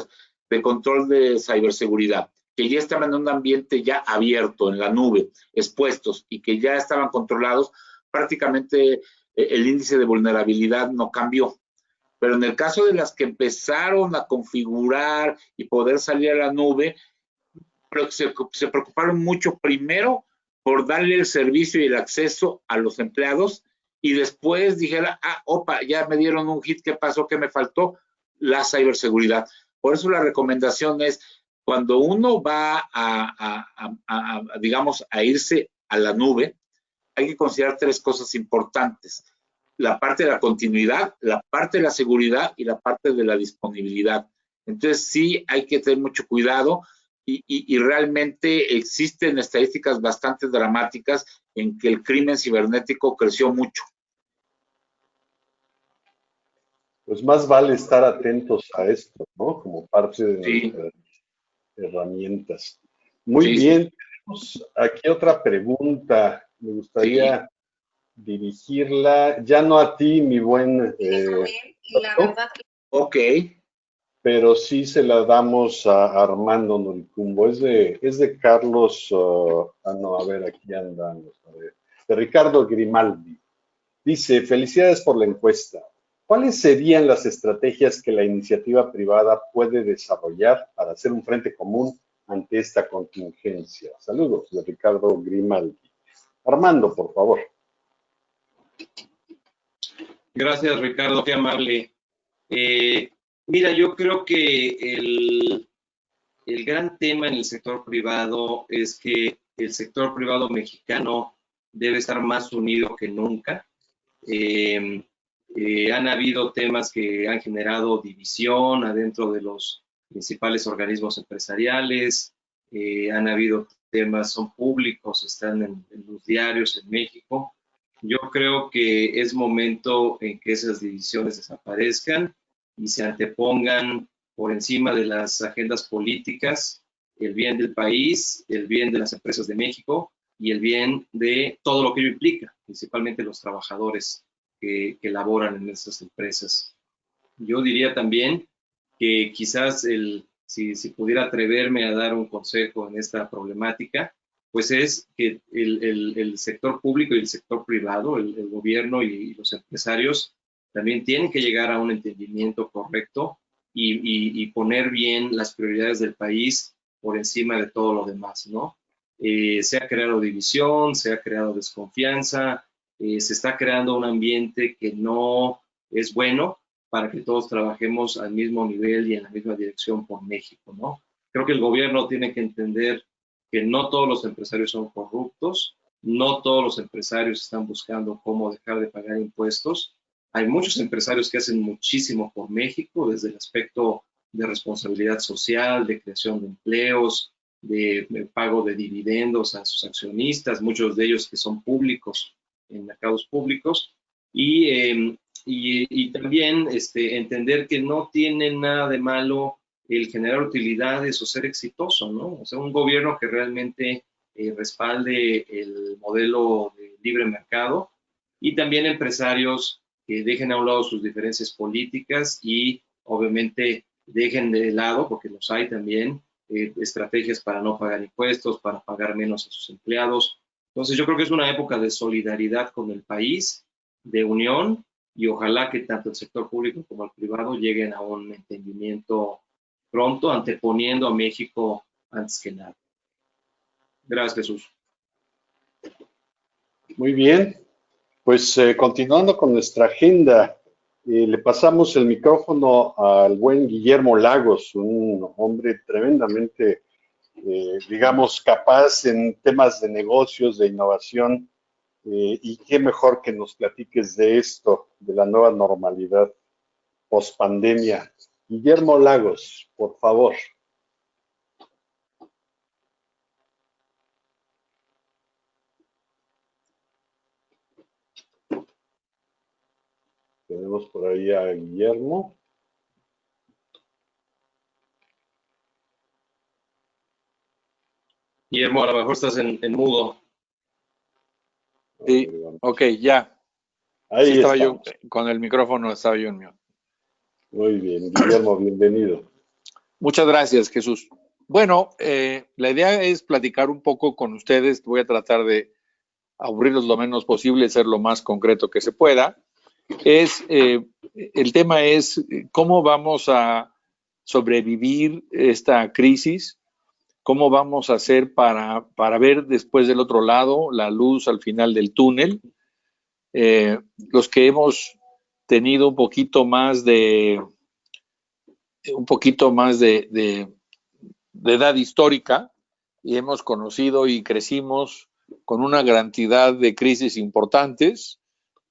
Speaker 4: de control de ciberseguridad, que ya estaban en un ambiente ya abierto, en la nube, expuestos y que ya estaban controlados, prácticamente el índice de vulnerabilidad no cambió. Pero en el caso de las que empezaron a configurar y poder salir a la nube, se preocuparon mucho primero por darle el servicio y el acceso a los empleados y después dijera, opa, ya me dieron un hit, ¿qué pasó? ¿Qué me faltó? La ciberseguridad. Por eso la recomendación es, cuando uno va digamos, a irse a la nube, hay que considerar tres cosas importantes: la parte de la continuidad, la parte de la seguridad y la parte de la disponibilidad. Entonces sí hay que tener mucho cuidado y realmente existen estadísticas bastante dramáticas en que el crimen cibernético creció mucho.
Speaker 1: Pues más vale estar atentos a esto, ¿no? Como parte de
Speaker 4: Sí.
Speaker 1: nuestras herramientas. Muy
Speaker 4: Sí,
Speaker 1: bien,
Speaker 4: sí.
Speaker 1: tenemos aquí otra pregunta. Me gustaría dirigirla, ya no a ti, mi buen
Speaker 4: Ok.
Speaker 1: pero sí se la damos a Armando Noricumbo. Es de Carlos, no, a ver, aquí andamos, a ver, de Ricardo Grimaldi. Dice: felicidades por la encuesta. ¿Cuáles serían las estrategias que la iniciativa privada puede desarrollar para hacer un frente común ante esta contingencia? Saludos, de Ricardo Grimaldi. Armando, por favor.
Speaker 2: Gracias, Ricardo, qué amable. Mira, yo creo que el gran tema en el sector privado es que el sector privado mexicano debe estar más unido que nunca. Han habido temas que han generado división adentro de los principales organismos empresariales, han habido temas, son públicos, están en los diarios en México. Yo creo que es momento en que esas divisiones desaparezcan y se antepongan por encima de las agendas políticas el bien del país, el bien de las empresas de México y el bien de todo lo que ello implica, principalmente los trabajadores que laboran en esas empresas. Yo diría también que quizás si pudiera atreverme a dar un consejo en esta problemática, pues es que el sector público y el sector privado, el gobierno y los empresarios también tienen que llegar a un entendimiento correcto y poner bien las prioridades del país por encima de todo lo demás, ¿no? Se ha creado división, se ha creado desconfianza, se está creando un ambiente que no es bueno para que todos trabajemos al mismo nivel y en la misma dirección por México, ¿no? Creo que el gobierno tiene que entender que no todos los empresarios son corruptos, no todos los empresarios están buscando cómo dejar de pagar impuestos. Hay muchos empresarios que hacen muchísimo por México, desde el aspecto de responsabilidad social, de creación de empleos, de pago de dividendos a sus accionistas, muchos de ellos que son públicos, en mercados públicos, y también entender que no tiene nada de malo el generar utilidades o ser exitoso, ¿no? O sea, un gobierno que realmente respalde el modelo de libre mercado y también empresarios que dejen a un lado sus diferencias políticas y obviamente dejen de lado, porque los hay también, estrategias para no pagar impuestos, para pagar menos a sus empleados. Entonces yo creo que es una época de solidaridad con el país, de unión, y ojalá que tanto el sector público como el privado lleguen a un entendimiento pronto, anteponiendo a México antes que nada. Gracias, Jesús.
Speaker 1: Muy bien. Pues continuando con nuestra agenda, le pasamos el micrófono al buen Guillermo Lagos, un hombre tremendamente, digamos, capaz en temas de negocios, de innovación, y qué mejor que nos platiques de esto, de la nueva normalidad post pandemia. Guillermo Lagos, por favor. Tenemos por ahí a Guillermo.
Speaker 2: Guillermo, a lo mejor estás en mudo.
Speaker 5: Sí, ok, ya.
Speaker 1: Ahí
Speaker 5: Sí, estaba
Speaker 1: estamos.
Speaker 5: yo con el micrófono, estaba yo en mío.
Speaker 1: Muy bien, Guillermo, bienvenido.
Speaker 5: Muchas gracias, Jesús. Bueno, la idea es platicar un poco con ustedes. Voy a tratar de aburrirlos lo menos posible, ser lo más concreto que se pueda. El tema es cómo vamos a sobrevivir esta crisis, cómo vamos a hacer para ver después del otro lado la luz al final del túnel. Los que hemos tenido un poquito más de edad histórica y hemos conocido y crecimos con una cantidad de crisis importantes.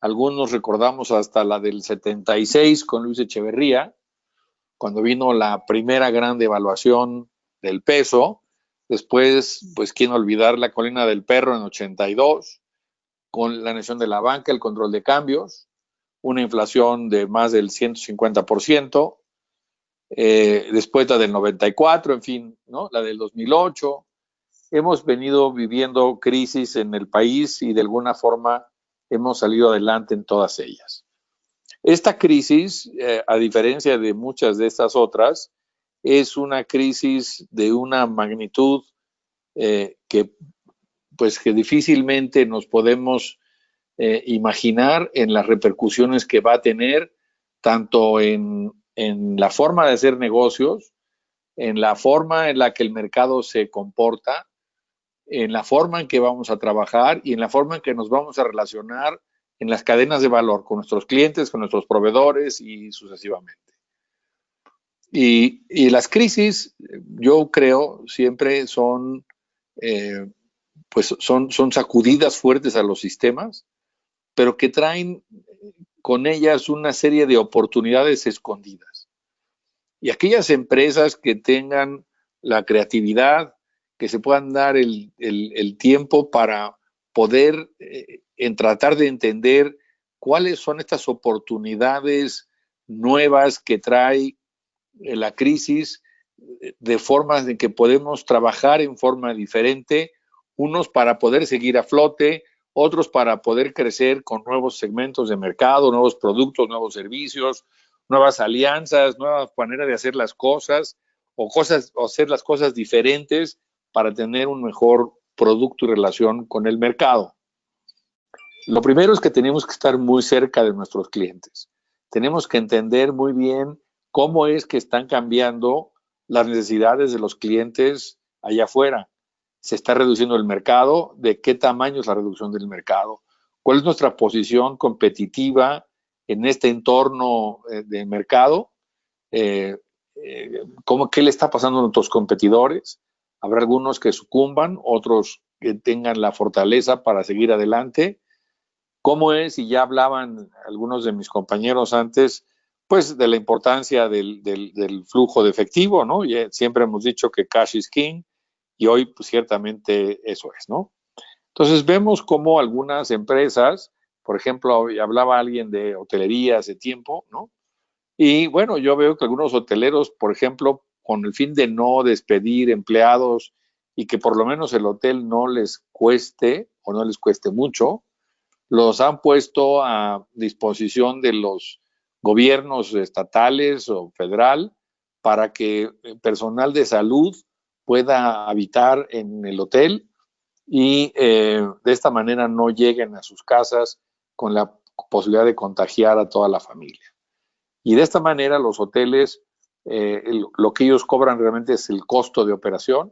Speaker 5: Algunos recordamos hasta la del 76 con Luis Echeverría, cuando vino la primera gran devaluación del peso. Después, pues, quién olvidar la colina del perro en 82, con la nación de la banca, el control de cambios, una inflación de más del 150%, después la del 94, en fin, ¿no? La del 2008. Hemos venido viviendo crisis en el país y de alguna forma hemos salido adelante en todas ellas. Esta crisis, a diferencia de muchas de estas otras, es una crisis de una magnitud que difícilmente nos podemos imaginar en las repercusiones que va a tener tanto en la forma de hacer negocios, en la forma en la que el mercado se comporta, en la forma en que vamos a trabajar y en la forma en que nos vamos a relacionar en las cadenas de valor con nuestros clientes, con nuestros proveedores y sucesivamente. Y las crisis, yo creo, siempre son sacudidas fuertes a los sistemas, pero que traen con ellas una serie de oportunidades escondidas. Y aquellas empresas que tengan la creatividad, que se puedan dar el tiempo para poder tratar de entender cuáles son estas oportunidades nuevas que trae la crisis, de formas en que podemos trabajar en forma diferente, unos para poder seguir a flote, otros para poder crecer con nuevos segmentos de mercado, nuevos productos, nuevos servicios, nuevas alianzas, nuevas maneras de hacer las cosas o hacer las cosas diferentes para tener un mejor producto y relación con el mercado. Lo primero es que tenemos que estar muy cerca de nuestros clientes. Tenemos que entender muy bien cómo es que están cambiando las necesidades de los clientes allá afuera. ¿Se está reduciendo el mercado? ¿De qué tamaño es la reducción del mercado? ¿Cuál es nuestra posición competitiva en este entorno de mercado? ¿Qué le está pasando a nuestros competidores? Habrá algunos que sucumban, otros que tengan la fortaleza para seguir adelante. ¿Cómo es? Y ya hablaban algunos de mis compañeros antes, pues, de la importancia del flujo de efectivo, ¿no? Y siempre hemos dicho que cash is king, y hoy, pues, ciertamente eso es, ¿no? Entonces, vemos cómo algunas empresas, por ejemplo, hablaba alguien de hotelería hace tiempo, ¿no? Y bueno, yo veo que algunos hoteleros, por ejemplo, con el fin de no despedir empleados y que por lo menos el hotel no les cueste o no les cueste mucho, los han puesto a disposición de los gobiernos estatales o federal para que personal de salud pueda habitar en el hotel y de esta manera no lleguen a sus casas con la posibilidad de contagiar a toda la familia. Y de esta manera los hoteles, lo que ellos cobran realmente es el costo de operación,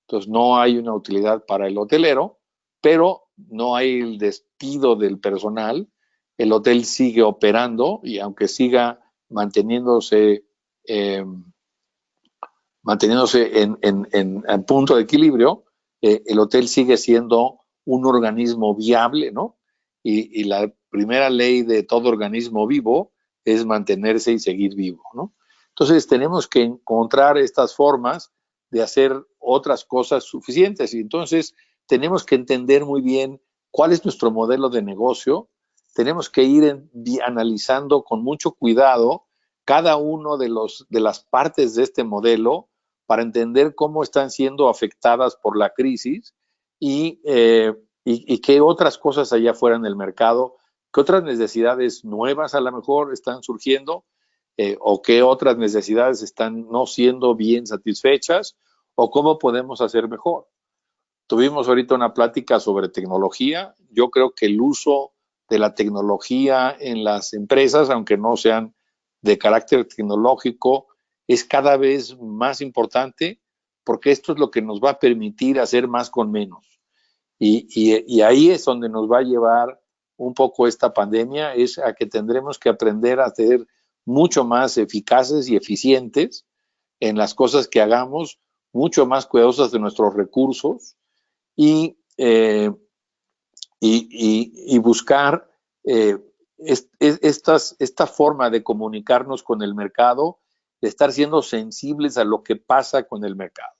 Speaker 5: entonces no hay una utilidad para el hotelero, pero no hay el despido del personal, el hotel sigue operando y aunque siga manteniéndose en punto de equilibrio, el hotel sigue siendo un organismo viable, ¿no? Y la primera ley de todo organismo vivo es mantenerse y seguir vivo, ¿no? Entonces tenemos que encontrar estas formas de hacer otras cosas suficientes y entonces tenemos que entender muy bien cuál es nuestro modelo de negocio. Tenemos que ir analizando con mucho cuidado cada uno de las partes de este modelo para entender cómo están siendo afectadas por la crisis y qué otras cosas allá afuera en el mercado, qué otras necesidades nuevas a lo mejor están surgiendo, o qué otras necesidades están no siendo bien satisfechas, o cómo podemos hacer mejor. Tuvimos ahorita una plática sobre tecnología. Yo creo que el uso de la tecnología en las empresas, aunque no sean de carácter tecnológico, es cada vez más importante porque esto es lo que nos va a permitir hacer más con menos. Y ahí es donde nos va a llevar un poco esta pandemia, es a que tendremos que aprender a ser mucho más eficaces y eficientes en las cosas que hagamos, mucho más cuidadosas de nuestros recursos y buscar esta forma de comunicarnos con el mercado, de estar siendo sensibles a lo que pasa con el mercado.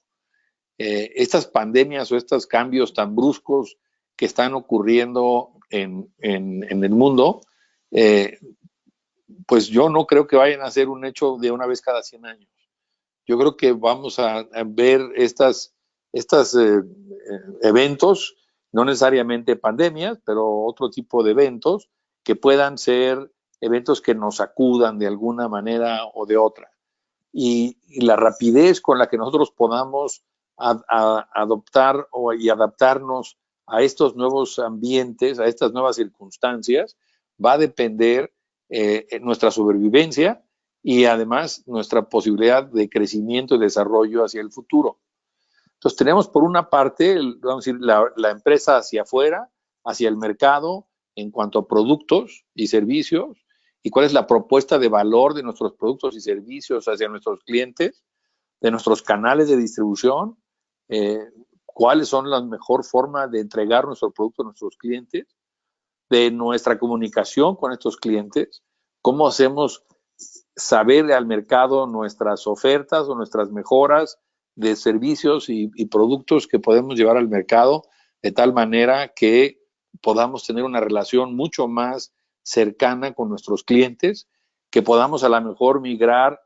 Speaker 5: Estas pandemias o estos cambios tan bruscos que están ocurriendo en el mundo, pues yo no creo que vayan a ser un hecho de una vez cada 100 años. Yo creo que vamos a ver estos eventos, no necesariamente pandemias, pero otro tipo de eventos que puedan ser eventos que nos sacudan de alguna manera o de otra. Y la rapidez con la que nosotros podamos adoptar y adaptarnos a estos nuevos ambientes, a estas nuevas circunstancias, va a depender nuestra sobrevivencia y además nuestra posibilidad de crecimiento y desarrollo hacia el futuro. Entonces tenemos por una parte, vamos a decir, la empresa hacia afuera, hacia el mercado en cuanto a productos y servicios, y cuál es la propuesta de valor de nuestros productos y servicios hacia nuestros clientes, de nuestros canales de distribución, cuáles son la mejor forma de entregar nuestro producto a nuestros clientes, de nuestra comunicación con estos clientes, cómo hacemos saber al mercado nuestras ofertas o nuestras mejoras de servicios y productos que podemos llevar al mercado de tal manera que podamos tener una relación mucho más cercana con nuestros clientes, que podamos a lo mejor migrar,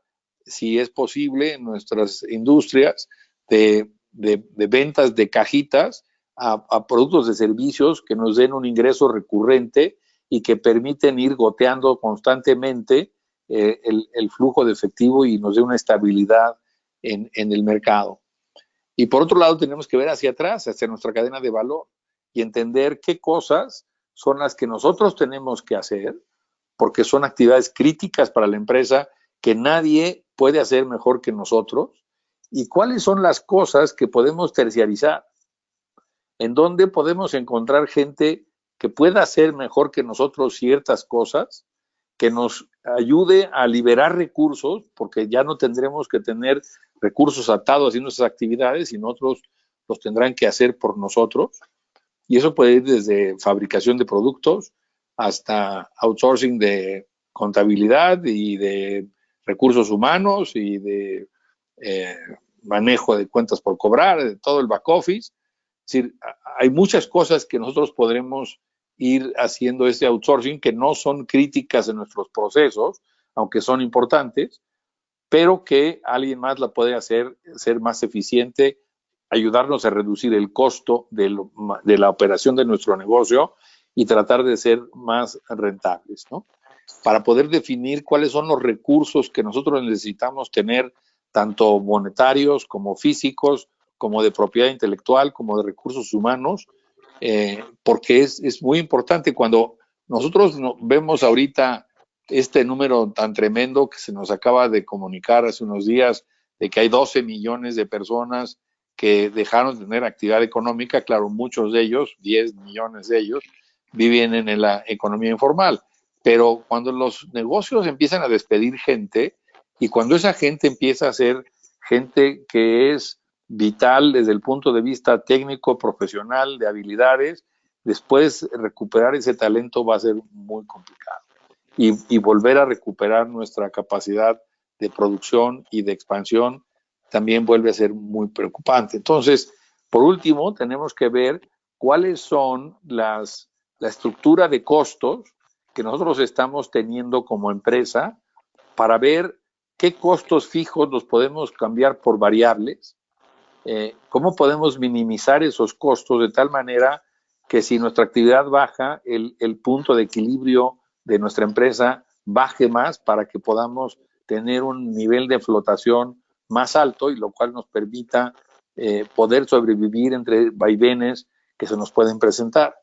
Speaker 5: si es posible, en nuestras industrias de ventas de cajitas a productos de servicios que nos den un ingreso recurrente y que permiten ir goteando constantemente el flujo de efectivo y nos dé una estabilidad en el mercado. Y por otro lado tenemos que ver hacia atrás, hacia nuestra cadena de valor y entender qué cosas son las que nosotros tenemos que hacer, porque son actividades críticas para la empresa que nadie puede hacer mejor que nosotros, y cuáles son las cosas que podemos terciarizar, en donde podemos encontrar gente que pueda hacer mejor que nosotros ciertas cosas, que nos ayude a liberar recursos, porque ya no tendremos que tener recursos atados haciendo esas actividades, y otros los tendrán que hacer por nosotros. Y eso puede ir desde fabricación de productos hasta outsourcing de contabilidad y de recursos humanos y de manejo de cuentas por cobrar, de todo el back office. Es decir, hay muchas cosas que nosotros podremos ir haciendo este outsourcing que no son críticas en nuestros procesos, aunque son importantes, pero que alguien más la puede hacer ser más eficiente, ayudarnos a reducir el costo de la operación de nuestro negocio y tratar de ser más rentables, ¿no? Para poder definir cuáles son los recursos que nosotros necesitamos tener, tanto monetarios como físicos, como de propiedad intelectual, como de recursos humanos, porque es muy importante. Cuando nosotros vemos ahorita este número tan tremendo que se nos acaba de comunicar hace unos días, de que hay 12 millones de personas que dejaron de tener actividad económica. Claro, muchos de ellos, 10 millones de ellos, viven en la economía informal. Pero cuando los negocios empiezan a despedir gente y cuando esa gente empieza a ser gente que es vital desde el punto de vista técnico, profesional, de habilidades, después recuperar ese talento va a ser muy complicado. Y volver a recuperar nuestra capacidad de producción y de expansión también vuelve a ser muy preocupante. Entonces, por último, tenemos que ver cuáles son la estructura de costos que nosotros estamos teniendo como empresa para ver qué costos fijos los podemos cambiar por variables, cómo podemos minimizar esos costos de tal manera que si nuestra actividad baja, el punto de equilibrio de nuestra empresa baje más para que podamos tener un nivel de flotación más alto y lo cual nos permita poder sobrevivir entre vaivenes que se nos pueden presentar.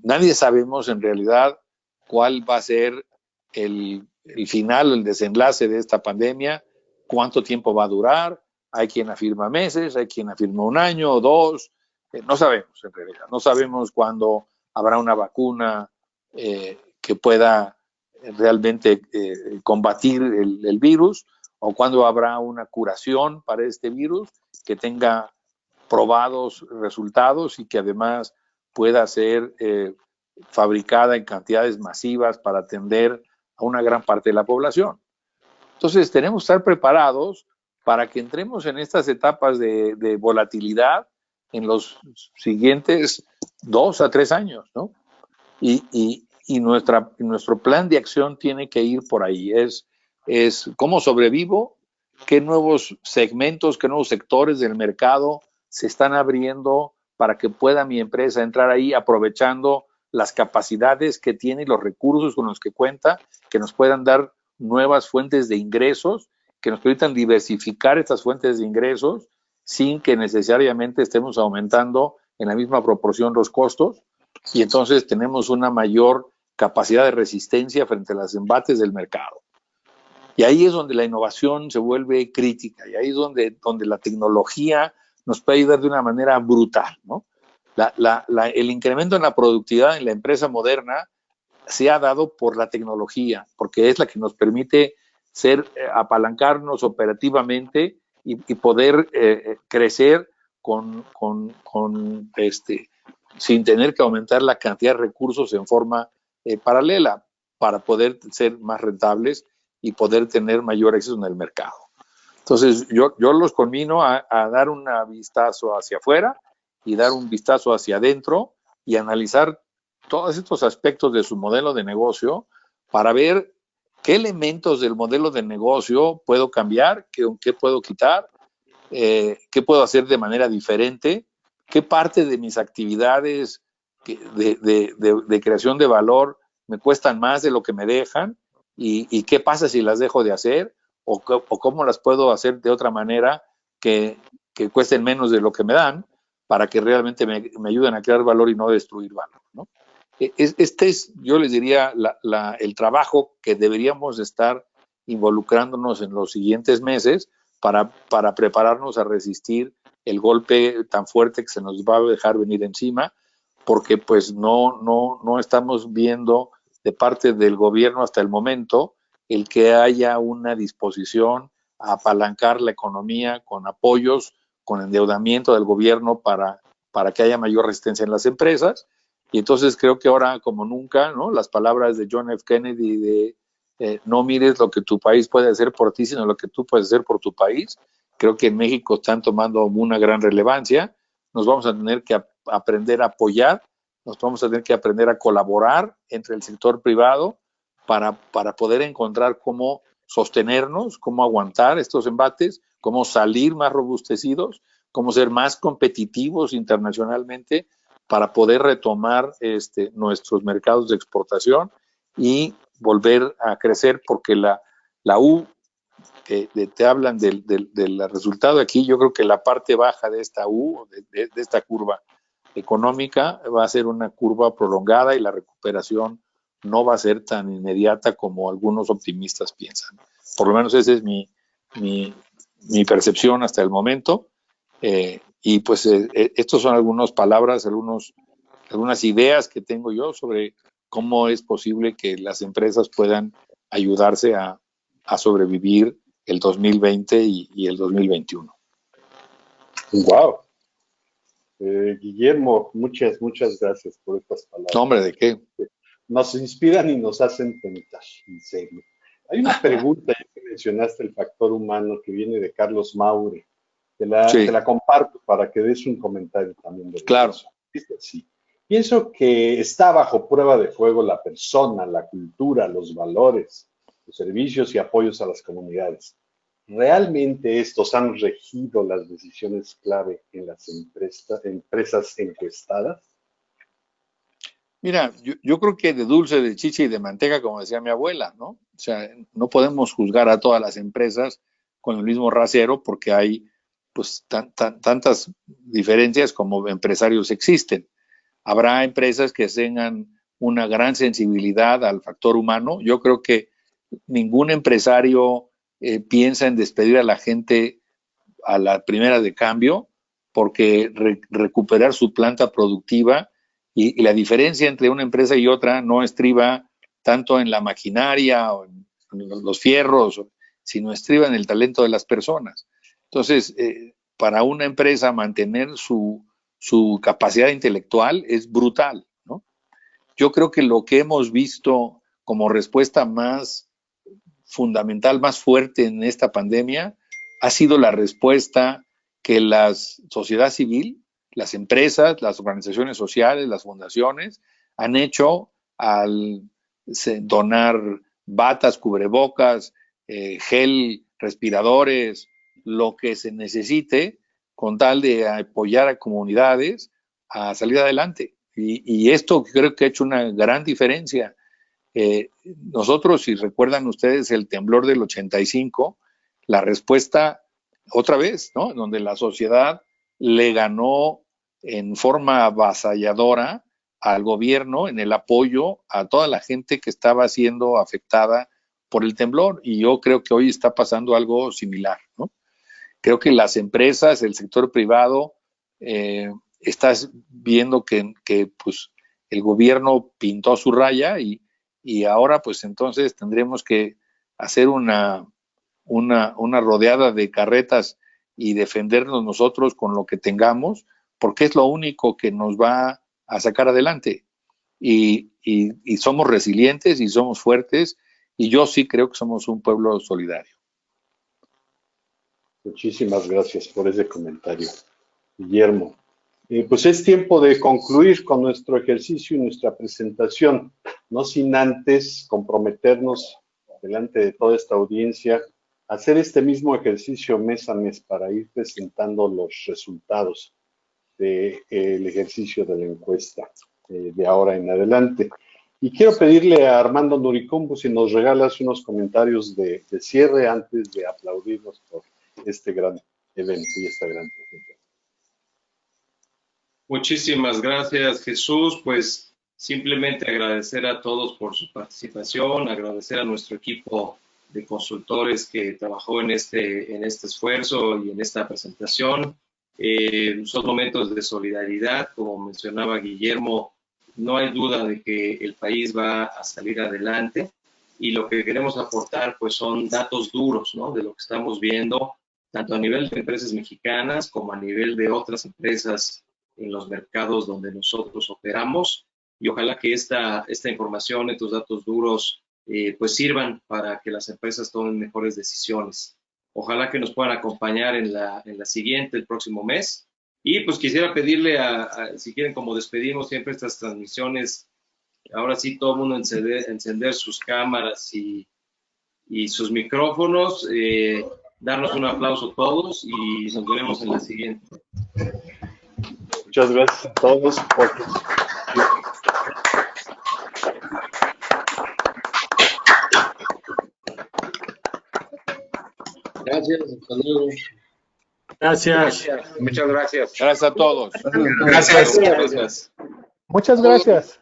Speaker 5: Nadie sabemos en realidad cuál va a ser el final, el desenlace de esta pandemia, cuánto tiempo va a durar. Hay quien afirma meses, hay quien afirma un año o dos. No sabemos en realidad. No sabemos cuándo habrá una vacuna que pueda realmente combatir el virus o cuándo habrá una curación para este virus que tenga probados resultados y que además pueda ser fabricada en cantidades masivas para atender a una gran parte de la población. Entonces tenemos que estar preparados para que entremos en estas etapas de volatilidad en los siguientes 2 a 3 años, ¿no? Y nuestro plan de acción tiene que ir por ahí. Es cómo sobrevivo, qué nuevos segmentos, qué nuevos sectores del mercado se están abriendo para que pueda mi empresa entrar ahí aprovechando las capacidades que tiene y los recursos con los que cuenta, que nos puedan dar nuevas fuentes de ingresos, que nos permitan diversificar estas fuentes de ingresos sin que necesariamente estemos aumentando en la misma proporción los costos y entonces tenemos una mayor capacidad de resistencia frente a los embates del mercado. Y ahí es donde la innovación se vuelve crítica y ahí es donde la tecnología nos puede ayudar de una manera brutal, ¿no? El incremento en la productividad en la empresa moderna se ha dado por la tecnología, porque es la que nos permite apalancarnos operativamente y poder crecer sin tener que aumentar la cantidad de recursos en forma paralela para poder ser más rentables y poder tener mayor éxito en el mercado. Entonces, yo los conmino a dar un vistazo hacia afuera y dar un vistazo hacia adentro y analizar todos estos aspectos de su modelo de negocio para ver qué elementos del modelo de negocio puedo cambiar, qué puedo quitar, qué puedo hacer de manera diferente, qué parte de mis actividades de creación de valor me cuestan más de lo que me dejan y qué pasa si las dejo de hacer o cómo las puedo hacer de otra manera que cuesten menos de lo que me dan para que realmente me ayuden a crear valor y no destruir valor, ¿no? Este es, yo les diría, el trabajo que deberíamos estar involucrándonos en los siguientes meses para prepararnos a resistir el golpe tan fuerte que se nos va a dejar venir encima, porque pues no estamos viendo de parte del gobierno hasta el momento el que haya una disposición a apalancar la economía con apoyos, con endeudamiento del gobierno para que haya mayor resistencia en las empresas. Y entonces creo que ahora como nunca, ¿no? Las palabras de John F. Kennedy de no mires lo que tu país puede hacer por ti, sino lo que tú puedes hacer por tu país. Creo que en México están tomando una gran relevancia. Nos vamos a tener que aprender a apoyar, nos vamos a tener que aprender a colaborar entre el sector privado para poder encontrar cómo sostenernos, cómo aguantar estos embates, cómo salir más robustecidos, cómo ser más competitivos internacionalmente para poder retomar nuestros mercados de exportación y volver a crecer, porque la U, que te hablan del resultado aquí, yo creo que la parte baja de esta U, de esta curva económica, va a ser una curva prolongada y la recuperación no va a ser tan inmediata como algunos optimistas piensan. Por lo menos esa es mi percepción hasta el momento. Y pues estos son algunas palabras, algunas ideas que tengo yo sobre cómo es posible que las empresas puedan ayudarse a sobrevivir el 2020 y el 2021.
Speaker 1: Wow. Guillermo, muchas gracias por estas palabras.
Speaker 5: No, hombre, ¿de qué?
Speaker 1: Nos inspiran y nos hacen pensar, en serio. Hay una pregunta, ya que mencionaste el factor humano, que viene de Carlos Maure. Te la comparto para que des un comentario también de
Speaker 5: claro.
Speaker 1: eso. Dice así: pienso que está bajo prueba de fuego la persona, la cultura, los valores, los servicios y apoyos a las comunidades. ¿Realmente estos han regido las decisiones clave en las empresas encuestadas?
Speaker 5: Mira, yo creo que de dulce, de chicha y de manteca, como decía mi abuela, ¿no? O sea, no podemos juzgar a todas las empresas con el mismo rasero porque hay pues tantas diferencias como empresarios existen. Habrá empresas que tengan una gran sensibilidad al factor humano. Yo creo que ningún empresario piensa en despedir a la gente a la primera de cambio, porque recuperar su planta productiva y la diferencia entre una empresa y otra no estriba tanto en la maquinaria o en los fierros, sino estriba en el talento de las personas. Entonces, para una empresa mantener su capacidad intelectual es brutal, ¿no? Yo creo que lo que hemos visto como respuesta más fundamental, más fuerte en esta pandemia, ha sido la respuesta que la sociedad civil, las empresas, las organizaciones sociales, las fundaciones han hecho al donar batas, cubrebocas, gel, respiradores, lo que se necesite con tal de apoyar a comunidades a salir adelante. Y esto creo que ha hecho una gran diferencia. Nosotros, si recuerdan ustedes el temblor del 85, la respuesta, otra vez, ¿no? Donde la sociedad le ganó en forma avasalladora al gobierno en el apoyo a toda la gente que estaba siendo afectada por el temblor. Y yo creo que hoy está pasando algo similar, ¿no? Creo que las empresas, el sector privado, estás viendo que pues, el gobierno pintó su raya y ahora pues entonces tendremos que hacer una rodeada de carretas y defendernos nosotros con lo que tengamos, porque es lo único que nos va a sacar adelante. Y somos resilientes y somos fuertes, y yo sí creo que somos un pueblo solidario.
Speaker 1: Muchísimas gracias por ese comentario, Guillermo. Pues es tiempo de concluir con nuestro ejercicio y nuestra presentación, no sin antes comprometernos delante de toda esta audiencia a hacer este mismo ejercicio mes a mes para ir presentando los resultados del ejercicio de la encuesta de ahora en adelante. Y quiero pedirle a Armando Nuricombo si nos regalas unos comentarios de cierre antes de aplaudirnos por este gran evento y esta gran presentación.
Speaker 2: Muchísimas gracias, Jesús. Pues simplemente agradecer a todos por su participación, agradecer a nuestro equipo de consultores que trabajó en este esfuerzo y en esta presentación. Son momentos de solidaridad, como mencionaba Guillermo, no hay duda de que el país va a salir adelante y lo que queremos aportar pues son datos duros, ¿no? De lo que estamos viendo, tanto a nivel de empresas mexicanas como a nivel de otras empresas en los mercados donde nosotros operamos, y ojalá que esta información, estos datos duros, pues sirvan para que las empresas tomen mejores decisiones. Ojalá que nos puedan acompañar en la siguiente, el próximo mes. Y pues quisiera pedirle si quieren, como despedimos siempre estas transmisiones, ahora sí todo el mundo encender sus cámaras y sus micrófonos, darnos un aplauso todos y nos veremos en la siguiente.
Speaker 1: Muchas gracias a todos.
Speaker 2: Gracias, hasta luego.
Speaker 6: Gracias.
Speaker 4: Muchas gracias.
Speaker 5: Gracias a todos.
Speaker 2: Gracias.
Speaker 6: Muchas gracias.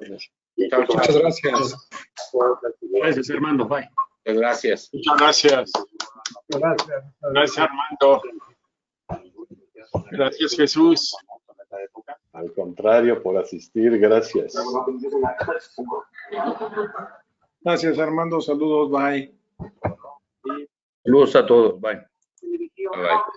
Speaker 4: Chao, chao.
Speaker 6: Muchas gracias. Gracias, Armando. Bye.
Speaker 4: Gracias.
Speaker 6: Muchas gracias. Gracias, Armando. Gracias, Jesús.
Speaker 1: Al contrario, por asistir, gracias.
Speaker 7: Gracias, Armando. Saludos, bye.
Speaker 4: Saludos a todos. Bye. Bye.